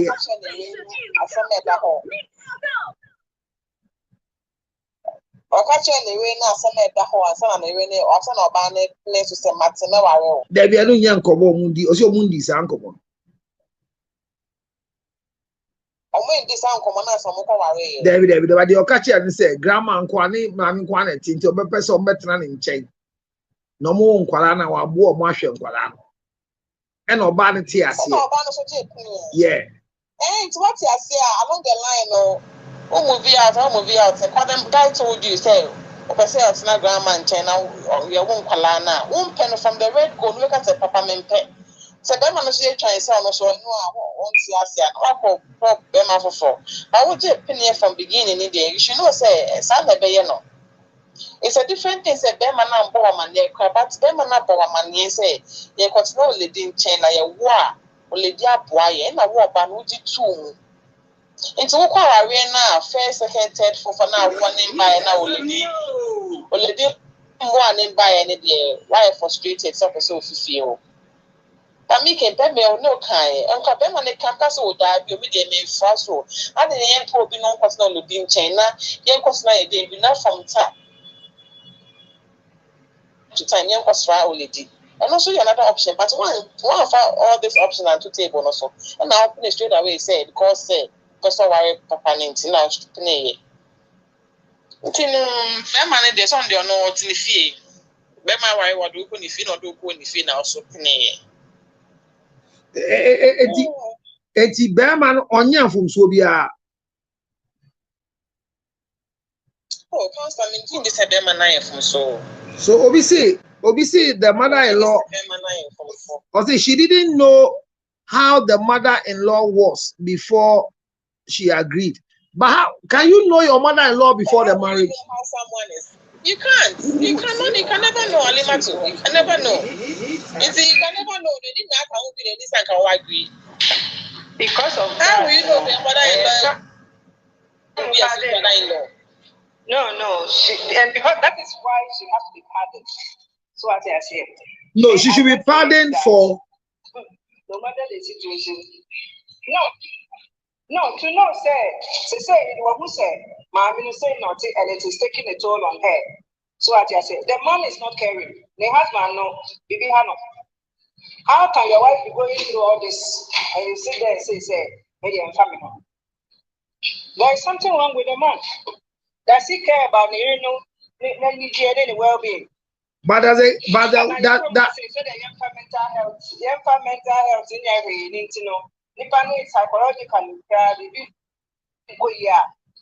There be a new young common mundi or so mundi sankomo. There be the catcher and say, Grandma and Quani, Mammy Quanet into a person better in chain. No more Qualana or more Martian Qualano. And urbanity, yeah. And what you say along the line, movie out, and what them guy told you, say, okay, say it's not grandma and China, or your won't palana, won't pen from the red gold, look at the papa men pet. So them man say try say no so no won't see as ya no pop them for. But what you opinion from beginning in there, you should know say some be no. It's a different thing say them man na bo man dey cry, but them man na bo man say you continue leading chain na ya wo a o ledi aboa ye na wo ba no di tu. Into wo kwa awe na first second third fourth na one in by na o ledi one in by any dey why frustrated so so feel. But me can tell me no kind. Uncle Ben on the campus will die, you media me fast. So, I didn't young poor be non personal Ludin China, young cost my day be not from time to time, young cost already. And also another option, but one of all these options and to table also. And now open it straight away say because because I worry papa ninety now pay. Man, there's on the no to the fee. Ben my worry what do if you not do if you now so pay. Eti Bearman onya from Sobia. Oh, Pastor, I mean, this is Bearman from so. So obviously the mother-in-law. Also, she didn't know how the mother-in-law was before she agreed. But how can you know your mother-in-law before the marriage? How someone is. You can't. You cannot. You can never know, Alimatu. You can never know. You see, you can never know. They didn't have how be this and can agree. Because of that. How will you know their mother-in-law? Mother-in-law. No. And because that is why she has to be pardoned. So as I said. No, she should be pardoned for. No matter the situation. No, to know say what who said, Mommy say nothing and it is taking a toll on her. So as I said, the mom is not caring. The husband no, baby no. How can your wife be going through all this and you sit there and say, maybe I'm family? There is something wrong with the man. Does he care about the well-being? But that so the young mental health in every need to know. Depending psychologically,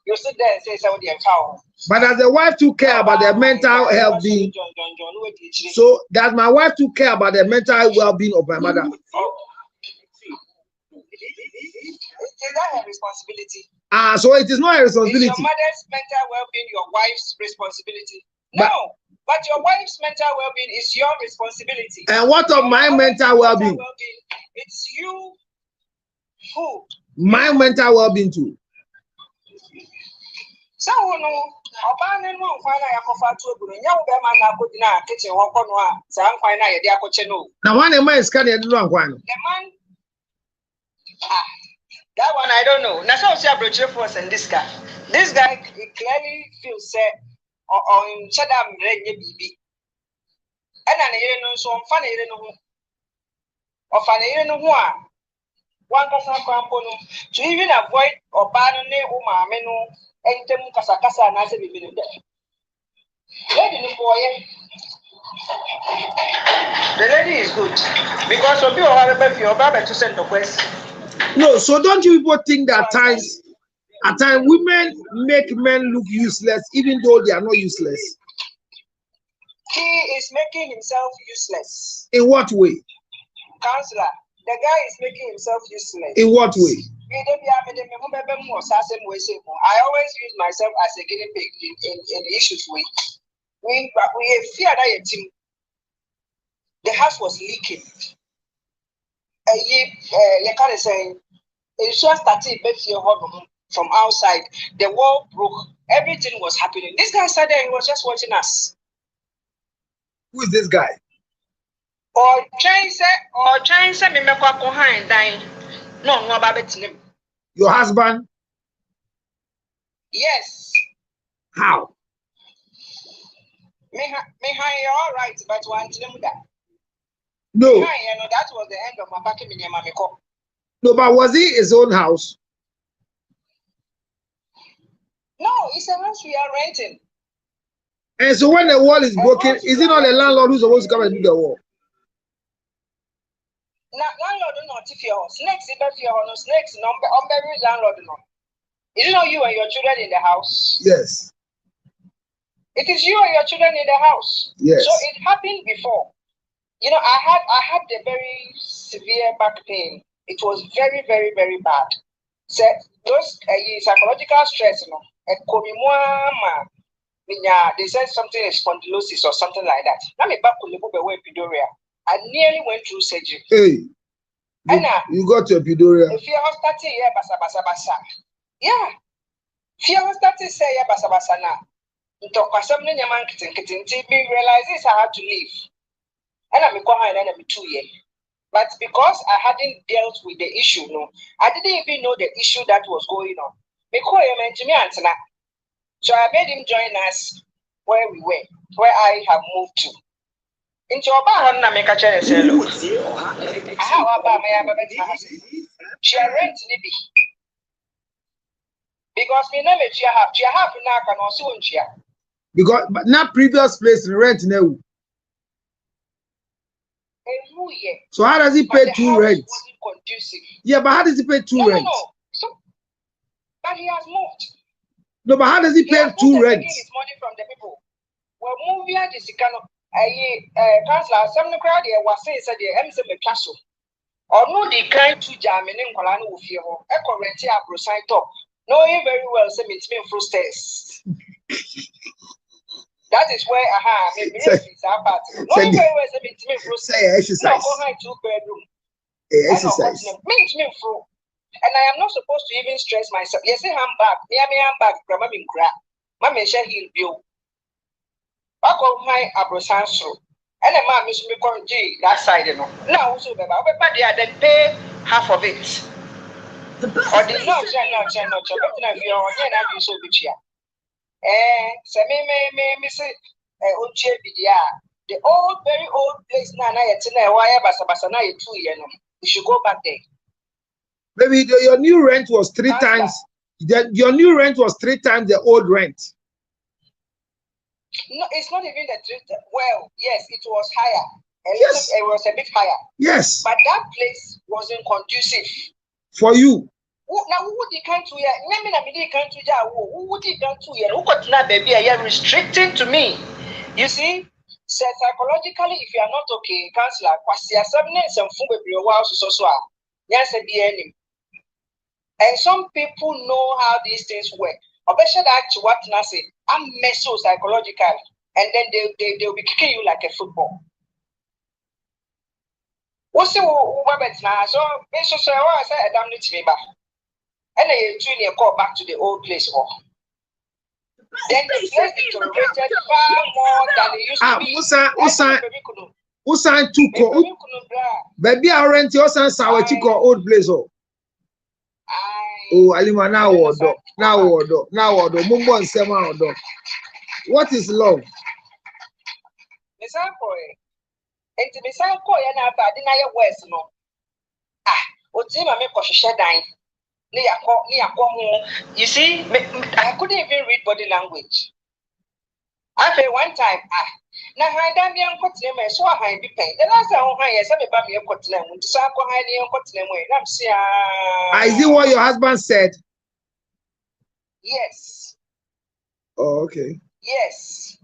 you sit there and say somebody and cow. But does the wife too care about their mental health being? So does my wife too care about the mental well-being of my mother? Is that her responsibility? So it is not a responsibility. Is your mother's mental well-being your wife's responsibility? No, but your wife's mental well-being is your responsibility. And what of my mental well-being? It's you who? My mental well-being too. So no, Obana no find I cover to Guru. Young man, I put in a kitchen or Conwa, Sam find I a diacocheno. Now, one of my is kind of wrong one. The man, that one I don't know. That's how she approached force and this guy. This guy he clearly feels set on Chadam Red BB. And I know so I'm funny, or funny, no one person to even avoid or ban Uma menu and them Casacasa and as a minute. The lady is good because of you have your barber to send the quest. No, so don't you people think that at times women make men look useless even though they are not useless? He is making himself useless. In what way? Counselor, the guy is making himself useless. In what way? I always use myself as a guinea pig in issues with. We fear that team. The house was leaking. You can't say it just started from outside. The wall broke. Everything was happening. This guy sat there. He was just watching us. Who is this guy? Or trying to me make a dying. No, Your husband? Yes. How? Me, all right, but one that. No. That was the end of my back in my No, but was it his own house? No, it's a house we are renting. And so when the wall is broken, is it not the landlord who's supposed to come and do the wall? Landlord not if your snakes if your snakes number landlord no. Is it not you and your children in the house? Yes. It is you and your children in the house. Yes. So it happened before. I had a very severe back pain. It was very, very, very bad. So those psychological stress, they said something is spondylosis or something like that. Now me back to epidural. I nearly went through surgery. Hey, you got your epidural. If you are starting here, basa. Yeah. If you are starting say here, basa now. Me realizes I had to leave. And I'm going and I'm 2 years. But because I hadn't dealt with the issue, I didn't even know the issue that was going on. So I made him join us where we were, where I have moved to. Into Oba make a chance. She rent Libby. Because me name it she have now can also unchia. Because but not previous place rent now. So how does he pay two rent? Yeah, but how does he pay two rent? No. So, but he has moved. No, but how does he pay two rent? His money from the people. Well, move here this kind of councillor. Some crowd here was saying that the MC Castle. Or no, the kind to jam in Colano with you. A current here, Brosine top. Knowing very well, say it's me through stairs. That is where maybe it's our part. Knowing very well, say it's me through stairs. Exercise. No, 2-bedroom. Exercise. Meet me through. And I am not supposed to even stress myself. Yes, I'm back. I'm back. Grandma min crack. Mamma shall heal you. I call my abrosanso. And a man miss me call G that side, Now, so everybody then pay half of it. Or the no, if you're on so good here. So me say, the old, very old place now, why Basabasana 2 years. You should go back there. Maybe your new rent was 3 times. Your new rent was 3 times the old rent. No, it's not even the 3. Well, yes, it was higher. Yes. It was a bit higher. Yes. But that place wasn't conducive for you. Now, who would you come to here? Who would you come to here? Who got now, baby? Are you restricting to me? You see, so psychologically, if you are not okay, counselor, yes, and some people know how these things work. I bet you that what I say, I'm meso psychologically, and then they'll be kicking you like a football. What's the now? So, so I said, I don't need to be back. And they truly call back to the old place. Then the place deteriorated far more than it used to be. Usan tuko baby I rent your son sawa chiko old place oh alima now odo mumbo nsema odo. What is love? Misako enti misako ya na aba di na ye west no oti ma me kohwehwe dan ni yakọ you see I couldn't even read body language. After one time na handa mi enkotle me so han bi pen the last time han yes me ba me enkotle mu nti sa ko han ni enkotle mu na msi is it what your husband said? Yes. Oh, okay. Yes.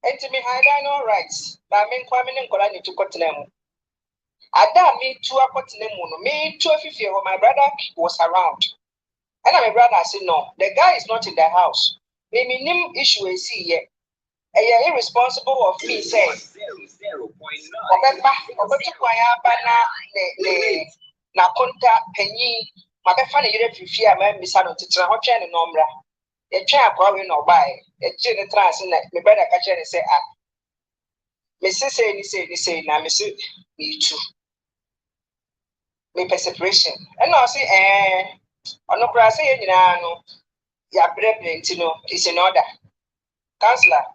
And to me handa no rights ba me nkwa me nkola ni to kotle mu ada me to akotle mu no me to afifie ho my brother was around and my brother said no the guy is not in the house. Me minim issue is here. Irresponsible of me say na konta penyi mabefa na yire fifi a ma misa no titra ho twen no mra ye twen akwa we no bai ye je ne trans na me brother ka chere say me say na me say me too me separation and I say ono kra say ye nyina no ya plenty no is in order. Counselor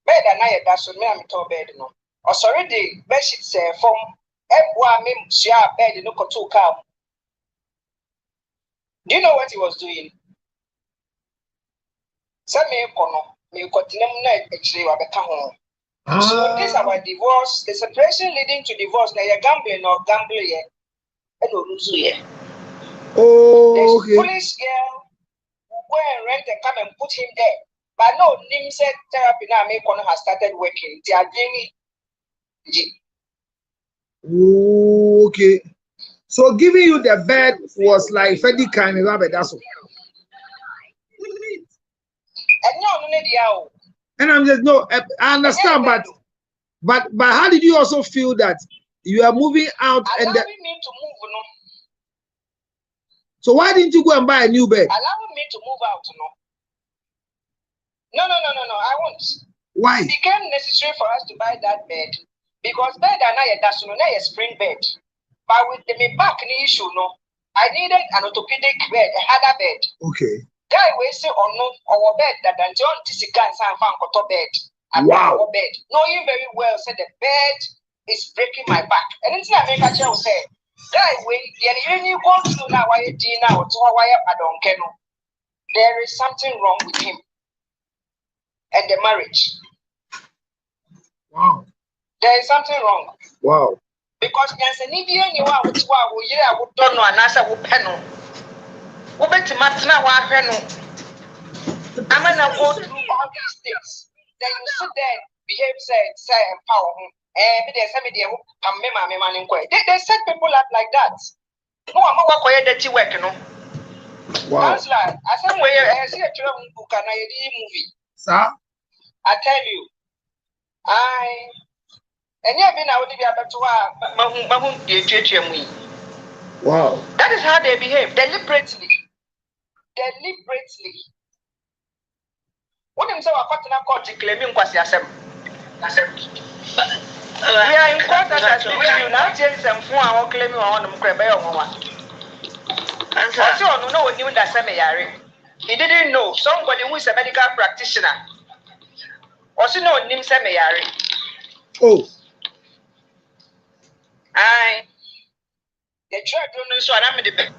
bed and I that's me am to bed no. Or sorry the bed sheets from everyone me share bed no to come. Do you know what he was doing? Some me kono me continue na actually wa beka ho. So this our divorce, the separation leading to divorce na you gambling or gamble here. And no lose here. Oh, okay. Foolish girl go and rent and come and put him there. But no, Nim said therapy now has started working. They are doing it. Oh, okay. So giving you the bed was like Fedi kind of rabbit, that's all. And I'm just no, I understand, but how did you also feel that you are moving out and allowing me to move, no? So why didn't you go and buy a new bed? Allowing me to move out, no. No, I won't. Why? It became necessary for us to buy that bed because bed and that's a spring bed. But with the back issue, no, I needed an orthopedic bed, a harder bed. Okay. Guy we say or no our bed that and John Tisica and San Fancoto bed. Wow. Our bed. Knowing very well said the bed is breaking my back. And it's not make a chair say, guy we you go through now why dinner or to why I don't care. There is something wrong with him and the marriage. Wow. There is something wrong. Wow. Because there's an Indian you are with what we don't know and answer who panel. Who bet Martina Waheno? I'm gonna go through all these things. Then you sit there, behave, say, empower him. There's somebody who come me, man, they set people up like that. No, I'm not going to work, you know. Wow. That's like, I said, I see a film book and I did movie. Sir? I tell you, and you have been out to be Wow. that is how they behave, deliberately. When I'm so a partner court claiming was yourself. We are in contact as we will now change some for our claiming on them crab. And so no one knew that seminary. He didn't know somebody who is a medical practitioner. Also know him seminary. Oh. The church don't know so I'm in the bed.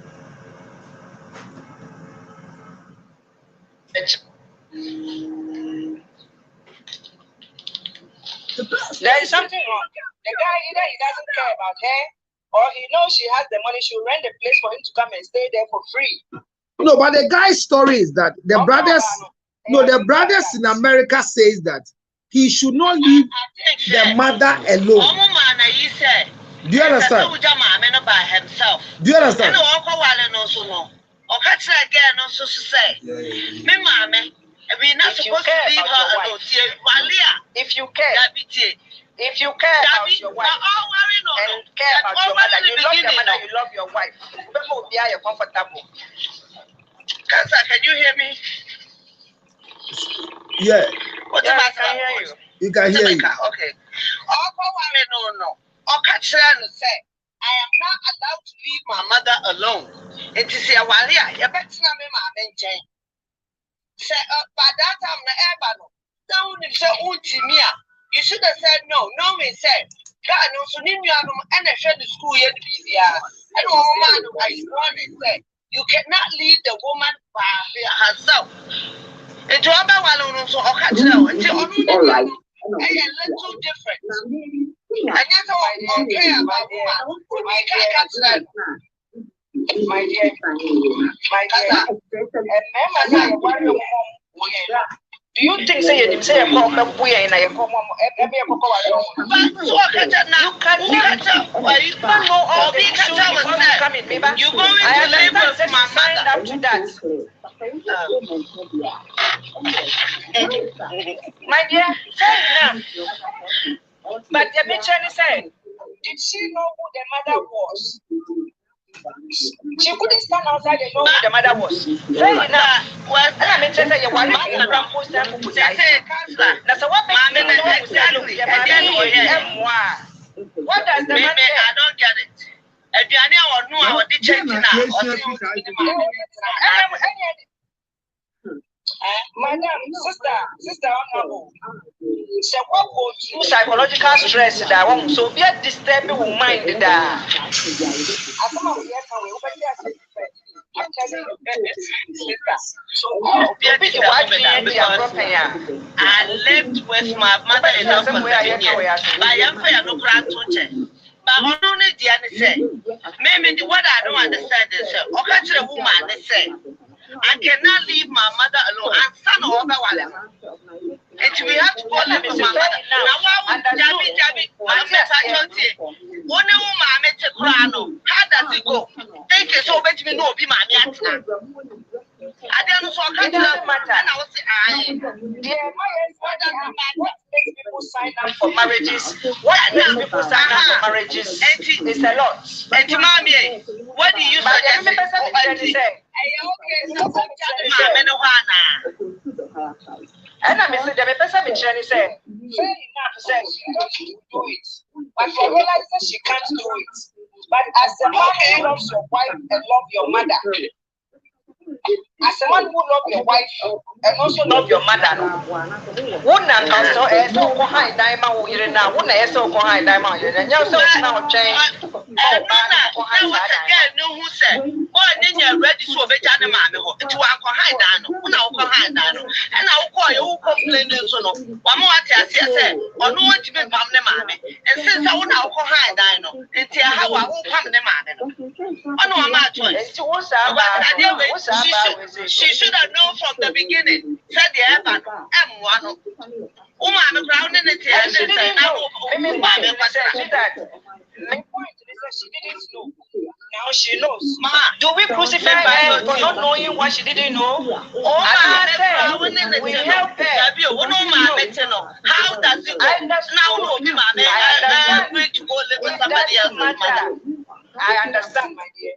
There is something wrong. The guy either he doesn't care about her or he knows she has the money, she'll rent a place for him to come and stay there for free. No, but the guy's story is that the brothers in America says that he should not leave the mother alone. Do you understand? Do you understand? We're not supposed to leave her alone. If you care about your wife and care about your mother, you love your mother, you love your wife. You're comfortable. Can you hear me? Yeah. What am I can hear you? You can hear you. Okay. No. Say, I am not allowed to leave my mother alone. It is a walia. You better not be my mention. Say, by that time, you should have said no. No, me said, God knows you need me and I said the school yet be there. I don't know, I said, you cannot leave the woman by herself. And to other one also, all right. A little different. And yet, I don't care about woman. My dear, do you think say you say a bomb we are in a common you going to live with my mind up to that. My dear, but the bitch said, did she know who the mother was? She couldn't stand outside and know who the mother was. Fair enough. Well, I mean, say you want to run post and put that's what makes me know exactly. What does the man say? I don't get it. If you know our teacher Madam, sister, honorable. So what was psychological stress that one so be a disturbing mind that. I lived with my mother in law for 7 years. I am fair no grandchildren. But only the other say, maybe what I don't understand is, okay, the woman say, I cannot leave my mother alone. And son of one. And we have to go live with my mother. Now, why would Jabby, my How does it go? Take it so much me no be my I don't know it doesn't matter. And I was saying, what makes people sign up for marriages? What makes people sign up for marriages? It's a lot. And mommy, what do you suggest? And I'm saying, the person is saying, fair enough, says she can do it, but she realizes she can't do it. But as a man who loves your wife and love your mother, as a man who love your wife and also love your mother, wouldn't also so high diamond who you're now, wouldn't I so high diamond? And you're so now change. Who said, oh, then you're ready to obey Johnny Mammy to Uncle High Dano, Uncle High Dano, and I'll call you complain. One more I said, or no one to be Mammy Mammy, and since I won't Uncle High Dano, and tell how I won't come the Mammy. Oh, no, I'm not doing it. She should have known from the beginning. Said the Evan, M1. Oh, I'm grounded in the air. My point is she didn't know. Now she knows. Ma, do we crucify her for not knowing what she didn't know? Oh, we help her. How does it go? Now, I'm going to go live with somebody else. I understand, my dear.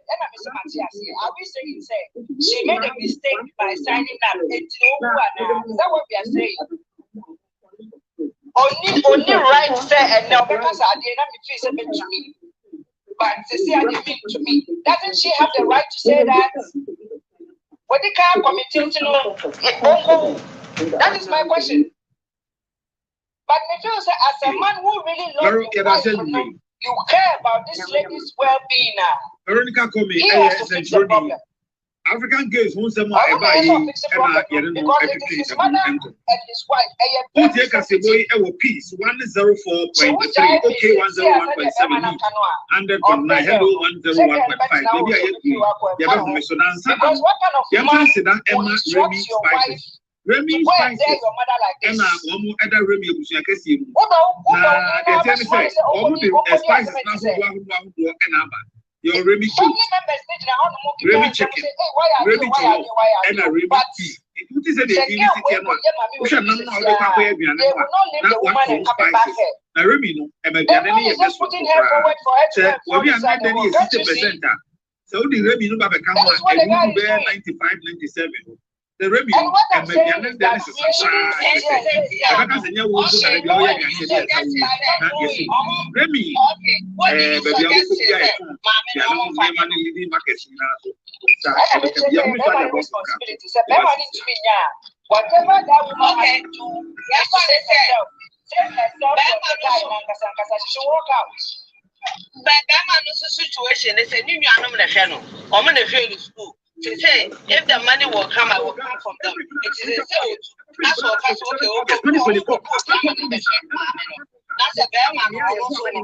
Are we saying she made a mistake by signing up? Is that what we are saying? Only right say and now because I didn't feel to me. But to say I didn't mean to me. Doesn't she have the right to say that? What the car committee to know? That is my question. But me feel as a man who really loves your wife, you care about this lady's well-being now. Veronica called me. He has to fix the problem. African girls who say more about because it is his mother and his wife. Who take us away our piece 104.3, okay, 101.7, and then from my hello 101.5. Maybe I you have a so answer. Because what kind of man Emma Remy Spices. Remy Spices. Emma, one other Remy Bushakasi. Nah, they say, spices now your Remy Remy chicken, Remy chicken, and a Remy tea. It is a day we shall not know how to not one for spices. Now, Remy, no, and my Janani is just putting her forward for her. Well, we are not any 60%. So the Remy no Baba come and bear 95, 97. The Remy and my Janani that is a surprise. Remy, whatever that woman has to do, save herself she walk out. But that man is a situation. They say, "You are not going I'm going to feel school." To say, if the money will come, I will come from them. It is a sale. That's what I okay. That's a bad man. I also do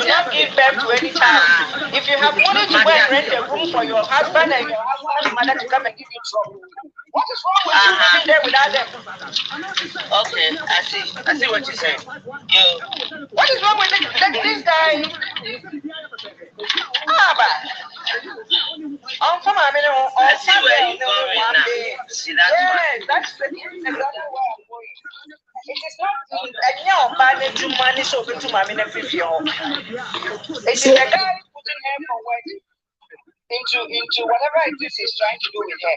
not give birth to any child. If you have money to go and rent a room for your husband and your husband's mother to come and give you trouble, what is wrong with you living there without them? Okay, I see what you're saying. What is wrong with this guy? I see where you're going now. See, that's exactly where I'm going. It is not money so to my it is the guy putting her forward into whatever it is he's trying to do with her.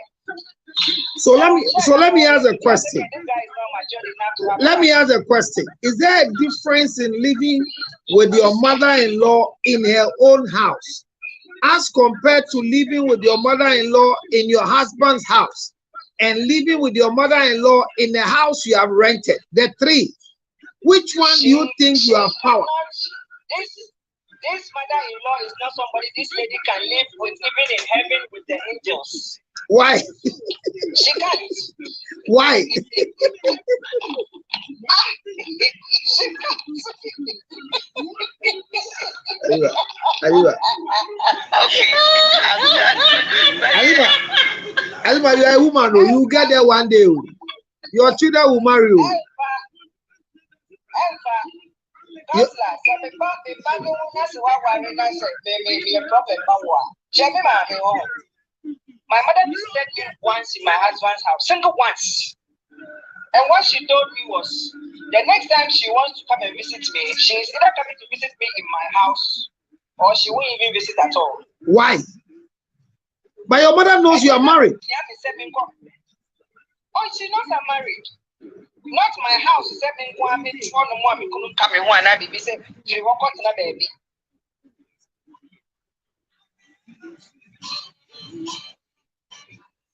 So let me ask a question. Let me ask a question. Is there a difference in living with your mother-in-law in her own house as compared to living with your mother-in-law in your husband's house and living with your mother-in-law in the house you have rented? The three. Which one do you think you have power? This mother-in-law is not somebody this lady can live with even in heaven with the angels. Why? She can't. Why? Alima, you are a woman, oh, you get there one day. Oh. Your children will marry you. My mother visited me once in my husband's house, single once. And what she told me was, the next time she wants to come and visit me, she is either coming to visit me in my house, or she won't even visit at all. Why? But your mother knows you are married. Oh, she knows I'm married. Not my house.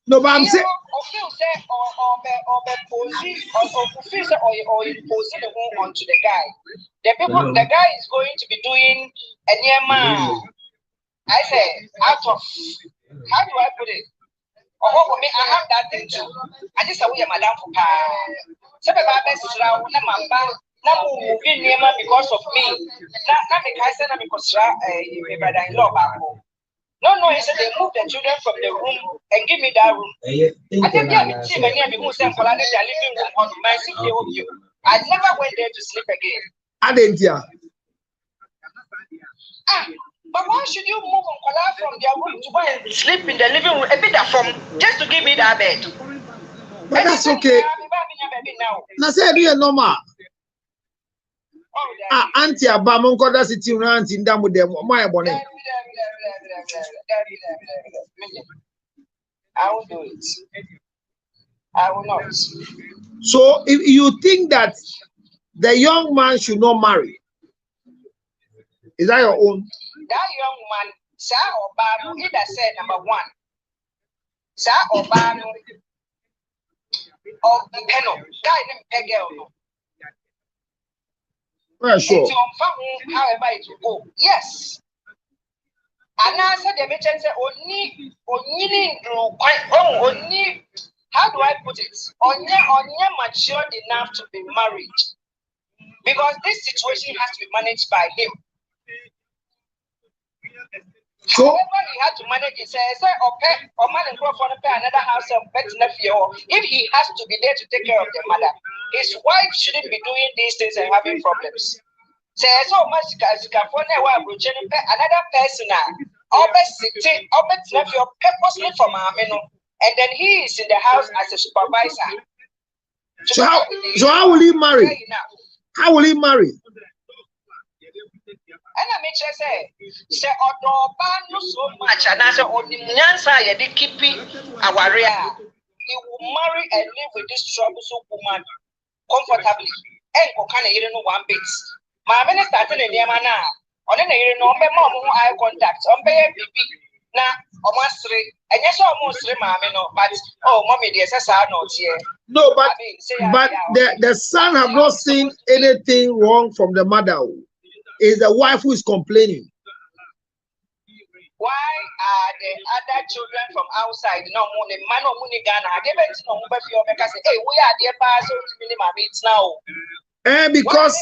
No, but I'm saying. Onto the guy. The guy is going to be doing a near I say, out of, how do I put it? I have that thing too. I just say, we are Madame Fuka. Some of our best is around now moving near because of me. Not because I because my brother-in-law. No, he said they moved the children from the room and give me that room. I think I never went there to sleep again. I didn't hear. But why should you move from their room to go and sleep in the living room? A bit from just to give me that bed. But that's okay. Now say do normal. Auntie Abamon got that sitting around in them with them. My bonnet. I will do it. I will not. So if you think that the young man should not marry, is that your own? That young man, Sir Obano, either said number one, Sir Obano, or the Keno, guy named Pegel. Well, sure. However it will go. Yes. And I said the mention said only how do I put it? Only matured enough to be married. Because this situation has to be managed by him. So however he had to manage it, say or man and grow for another house of pet nephew. If he has to be there to take care of the mother, his wife shouldn't be doing these things and having problems. Say so much another person sitting nephew purposely for Mamino, and then he is in the house as a supervisor. So how will he marry? How will he marry? And I make sure say no so much, and I say Nyansa yedi kipi awaria. He will marry and live with this troublesome woman comfortably. And go kind of no one bit. My minister started in the mana. On the no eye contact. On pay baby. Now almost three. And yes, almost three, but oh mommy, there's a son not here. No, but the son have not seen anything wrong from the mother. Is the wife who is complaining. Why are the other children from outside? No, the man of Munigana. I gave it to no because hey, we are the pastor to now. Because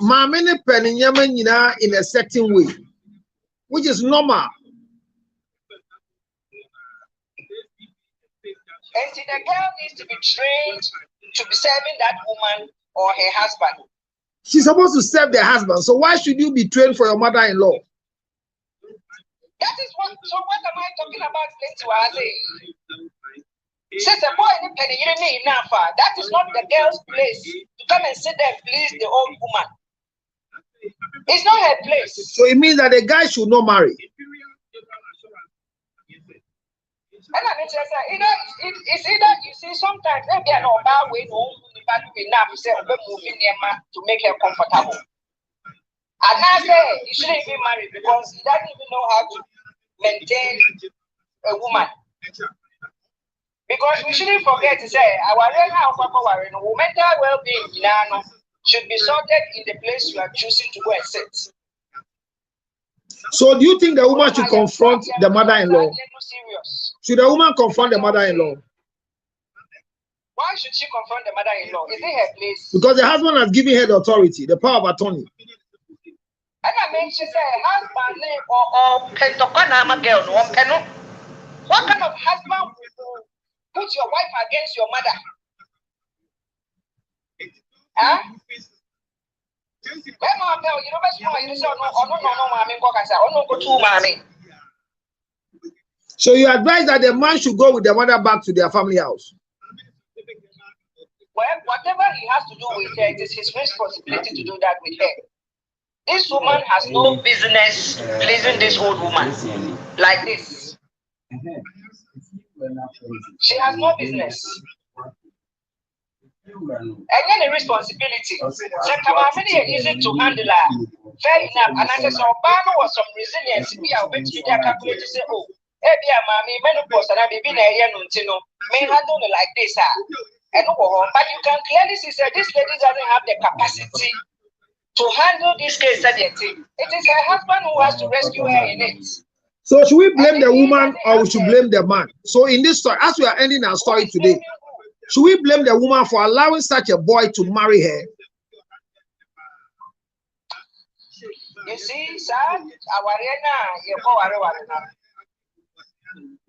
Mamini Peninyama in a certain way, which is normal. And see, the girl needs to be trained to be serving that woman or her husband. She's supposed to serve the husband. So why should you be trained for your mother-in-law? That is what. So what am I talking about? Since a boy in penny, you need enough. That is not the girl's place to come and sit there and please the old woman. It's not her place. So it means that the guy should not marry. And I mean, it's either you see sometimes maybe an old way no enough to make her comfortable. And I say you shouldn't even marry because he doesn't even know how to maintain a woman. Because we shouldn't forget to say our mental well-being should be sorted in the place you are choosing to go and sit. So do you think the woman should confront the mother-in-law? Should the woman confront the mother-in-law? Why should she confront the mother-in-law? Is it her place? Because the husband has given her the authority, the power of attorney. And I mean, she said, husband or pentocana girl, no one penno. What kind of husband will put your wife against your mother? Huh? So you advise that the man should go with the mother back to their family house? Well, whatever he has to do with her, it is his responsibility to do that with her. This woman has no business pleasing this old woman like this. She has no business. And then the responsibility. So come on, easy to handle her. Fair enough. And I said, so Obama was some resilience. We are waiting to calculate to say, oh, hey, mommy, menopause, and I've been a year, may handle it like this. And but you can clearly see that this lady doesn't have the capacity to handle this case. It is her husband who has to rescue her in it. So should we blame the woman or we should blame the man? So in this story, as we are ending our story today, should we blame the woman for allowing such a boy to marry her? You see, sir, our arena, you go arena.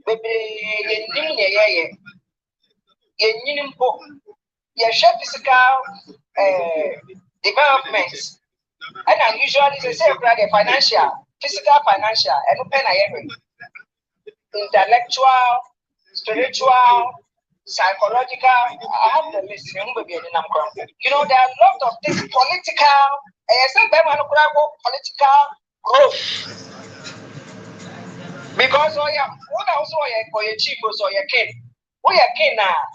Baby, you share physical development. And I usually say financial, physical, financial, and open intellectual, spiritual, psychological. I have the list. You know, there are a lot of things political. Political growth. Because what also for your chief or your king, or your king now,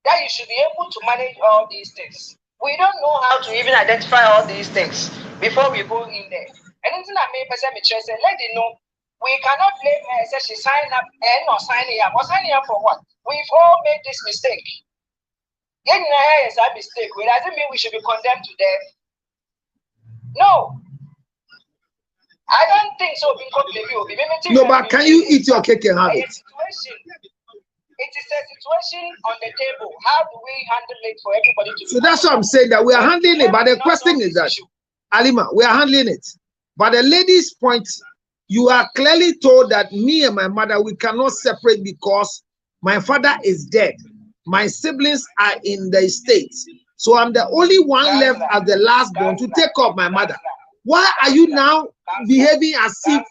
that you should be able to manage all these things. We don't know how to even identify all these things before we go in there. And until I may present me say, let them know we cannot blame her. Say she signed up and not signing up. Or signing up for what? We've all made this mistake. Getting her is a mistake. It doesn't mean we should be condemned to death. No. I don't think so. No, but can you eat your cake and have it? It is a situation on the table. How do we handle it for everybody to? So that's what I'm saying, that we are handling it. But the question is that, Alima, we are handling it. But the lady's point, you are clearly told that me and my mother, we cannot separate because my father is dead. My siblings are in the States. So I'm the only one left as the last born to take up my mother. Why are you now behaving as if?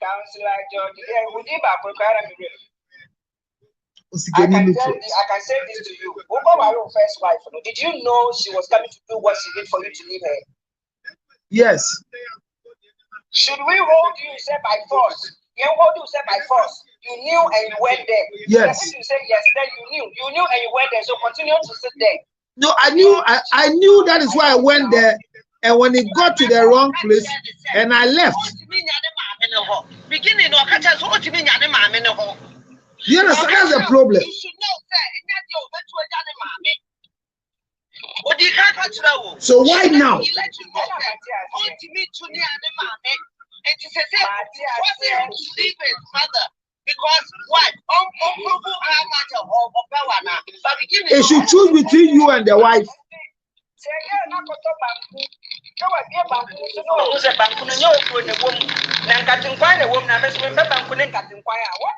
Counselor George, I can say this to you. Our first wife, did you know she was coming to do what she did for you to leave her? Yes. Should we hold you by force? You hold you by force. You knew and you went there. Yes. If you say yes, then you knew and you went there. So continue to sit there. No, I knew that is why I went there. And when it got to the wrong place, and I left. Beginning or catch us what you mean, You understand? That's the problem. So why now? Because what? It should choose between you and the wife. What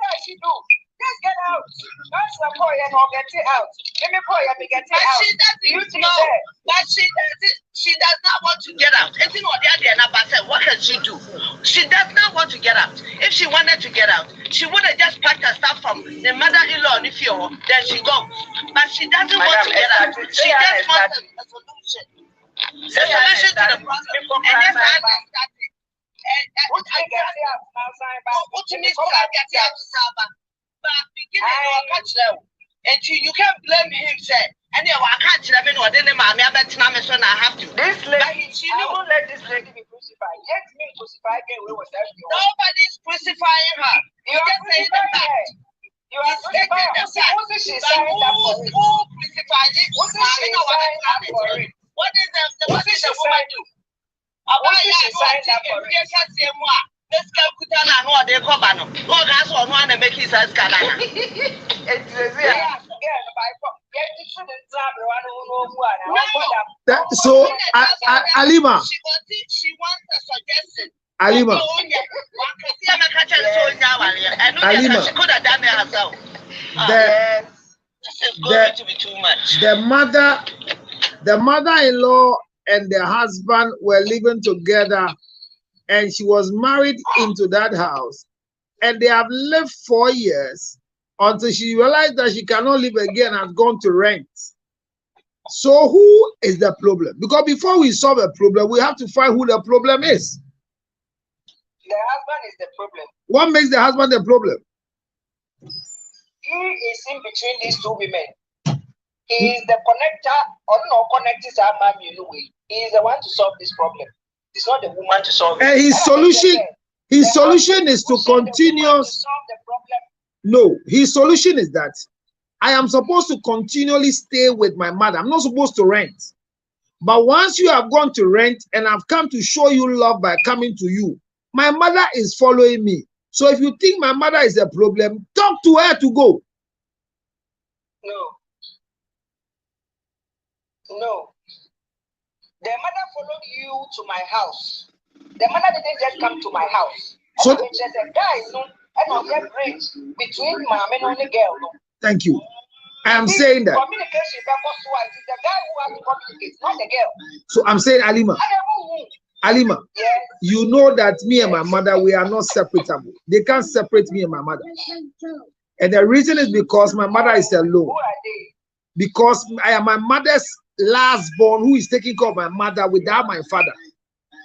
does she do? Just get out. That's the boy and I'll get it out. Let me call you and get it out. She does not want to get out. What can she do? She does not want to get out. If she wanted to get out, she would have just packed her stuff from the mother-in-law, then she go. But she doesn't want to get out. She just wants a solution. A solution to the problem. And that's how I started. What I get out. What you mean I get out? But beginning or catch them. And you can't blame him, say. And then I can't tell him or then I have to. This lady, she won't let this lady be crucified. Let me crucify again. Nobody's crucifying her. You just say the fact. You are stating the fact. Who crucifies it? What is the woman do? Why are you signed up for it? Let's go put on a no, they come on. No, that's one and make his ass can. So, Alima. She wants a suggestion. Alima. Alima. She could have done it herself. This is going to be too much. The mother-in-law and the husband were living together, and she was married into that house, and they have lived 4 years until she realized that she cannot live again and has gone to rent. So who is the problem? Because before we solve a problem, we have to find who the problem is. The husband is the problem. What makes the husband the problem? He is in between these two women. He is the connector, or no connectors are mommy in a way. He is the one to solve this problem. It's not the woman to solve it. And his solution is to continue. Solve the problem. No, his solution is that I am supposed to continually stay with my mother. I'm not supposed to rent. But once you have gone to rent and I've come to show you love by coming to you, my mother is following me. So if you think my mother is a problem, talk to her to go. No. The mother followed you to my house. The mother didn't just come to my house. So just a guy, no, and I'll get bridge between mom and the girl. No. Thank you. I am saying that. Communication is the guy who has to communicate, not the girl. So I'm saying, Alima, yes. You know that me and my mother, we are not separable. They can't separate me and my mother. And the reason is because my mother is alone. Who are they? Because I am my mother's last born who is taking care of my mother without my father.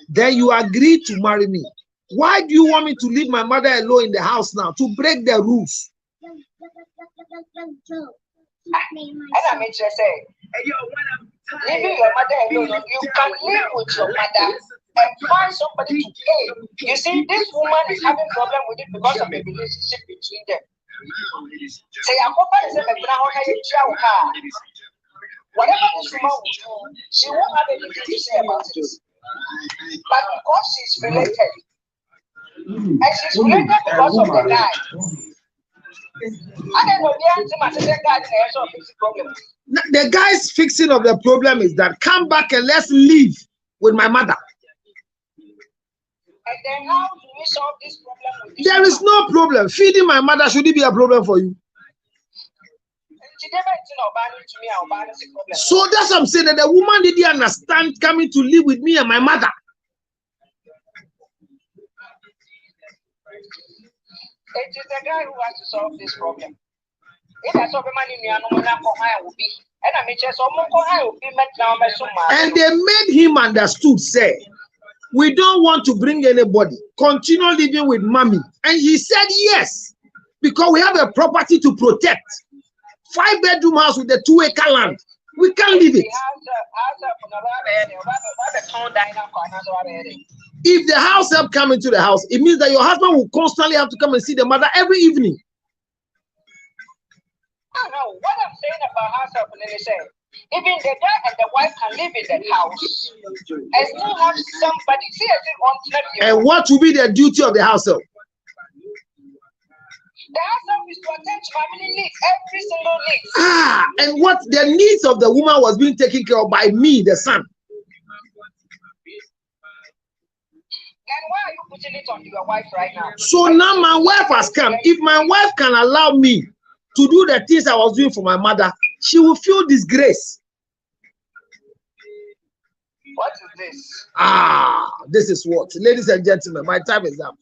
Then you agreed to marry me. Why do you want me to leave my mother alone in the house now? To break the rules. And I'm interested. Leaving your mother alone, you can live with your mother and find somebody to pay. You see, this woman is having problem with it because of the relationship between them. Say, whatever this woman will do, she won't have anything to say about it. But because she's related, and she's related because of the guy. The guy's fixing of the problem is that come back and let's live with my mother. And then how do we solve this problem? There is no problem. Feeding my mother shouldn't be a problem for you. So that's what I'm saying, that the woman didn't understand coming to live with me and my mother. It is the guy who has to solve this problem. If I solve the money, and they made him understood, say, we don't want to bring anybody. Continue living with mommy. And he said yes, because we have a property to protect. 5-bedroom house with a 2-acre land. We can't leave it. If the house help come into the house, it means that your husband will constantly have to come and see the mother every evening. I know what I'm saying about house help, even the guy and the wife can live in that house and still have somebody. And what will be the duty of the house help? The house help is to attend to family needs, every single need. And what the needs of the woman was being taken care of by me, the son. Then why are you putting it on your wife right now? So now my wife has come. If my wife can allow me to do the things I was doing for my mother, she will feel disgrace. What is this? This is what, ladies and gentlemen, my time is up.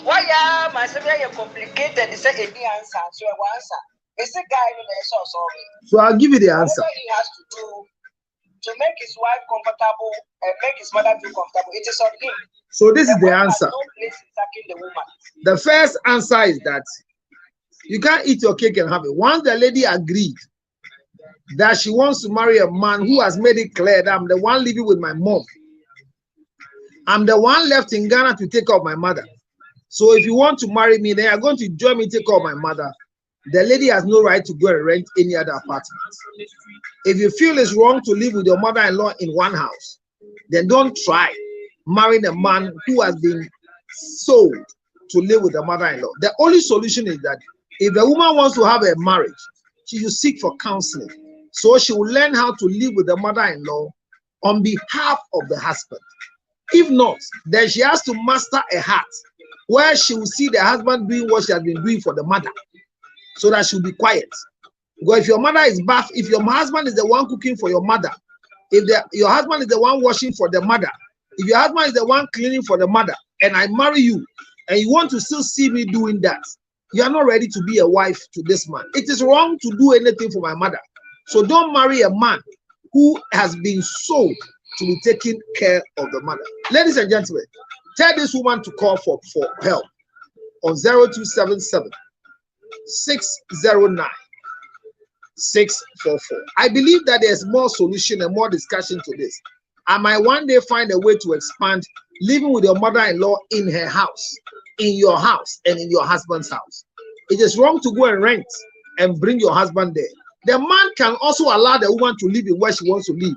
Why my you complicated? It's any answer. So answer. It's a guy in the source. So I'll give you the answer. What he has to do to make his wife comfortable and make his mother feel comfortable, it is on him. So this is the answer. No place attacking the woman. The first answer is that you can't eat your cake and have it. Once the lady agreed that she wants to marry a man who has made it clear that I'm the one living with my mom, I'm the one left in Ghana to take care of my mother. So if you want to marry me, then you're going to join me to take care of my mother. The lady has no right to go and rent any other apartment. If you feel it's wrong to live with your mother-in-law in one house, then don't try marrying a man who has been sold to live with the mother-in-law. The only solution is that If the woman wants to have a marriage, she should seek for counseling. So she will learn how to live with the mother-in-law on behalf of the husband. If not, then she has to master a heart where she will see the husband doing what she has been doing for the mother, so that she'll be quiet. Because if your mother is if your husband is the one cooking for your mother, if your husband is the one washing for the mother, if your husband is the one cleaning for the mother, and I marry you, and you want to still see me doing that, you are not ready to be a wife to this man. It is wrong to do anything for my mother. So don't marry a man who has been sold to be taking care of the mother. Ladies and gentlemen, tell this woman to call for help on 0277 609 644. I believe that there's more solution and more discussion to this. I might one day find a way to expand living with your mother-in-law in her house, in your house, and in your husband's house. It is wrong to go and rent and bring your husband there. The man can also allow the woman to live in where she wants to live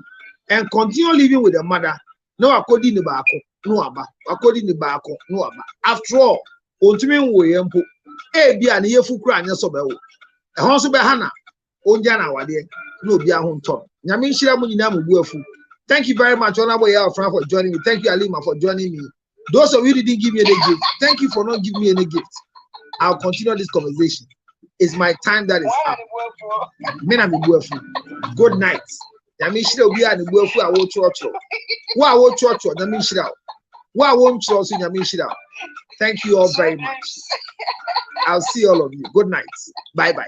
and continue living with the mother. No, according to Bako, no aba. According to Bako, no aba. After all, Ontumi Woyempo, be an yefu kran yasobewo. E ho so be hana, onja na wade, no bia ho nton. Nyame nhira mu nyina mu buafu. Thank you very much, Honorable Yao Frank, for joining me. Thank you, Alima, for joining me. Those of you who didn't give me any gift, thank you for not giving me any gift. I'll continue this conversation. It's my time that is up. Good night. Yamishira will be at the Buafu. I will church. Why won't church? Yamishira. Why won't church in Yamishira? Thank you all very much. I'll see all of you. Good night. Bye bye.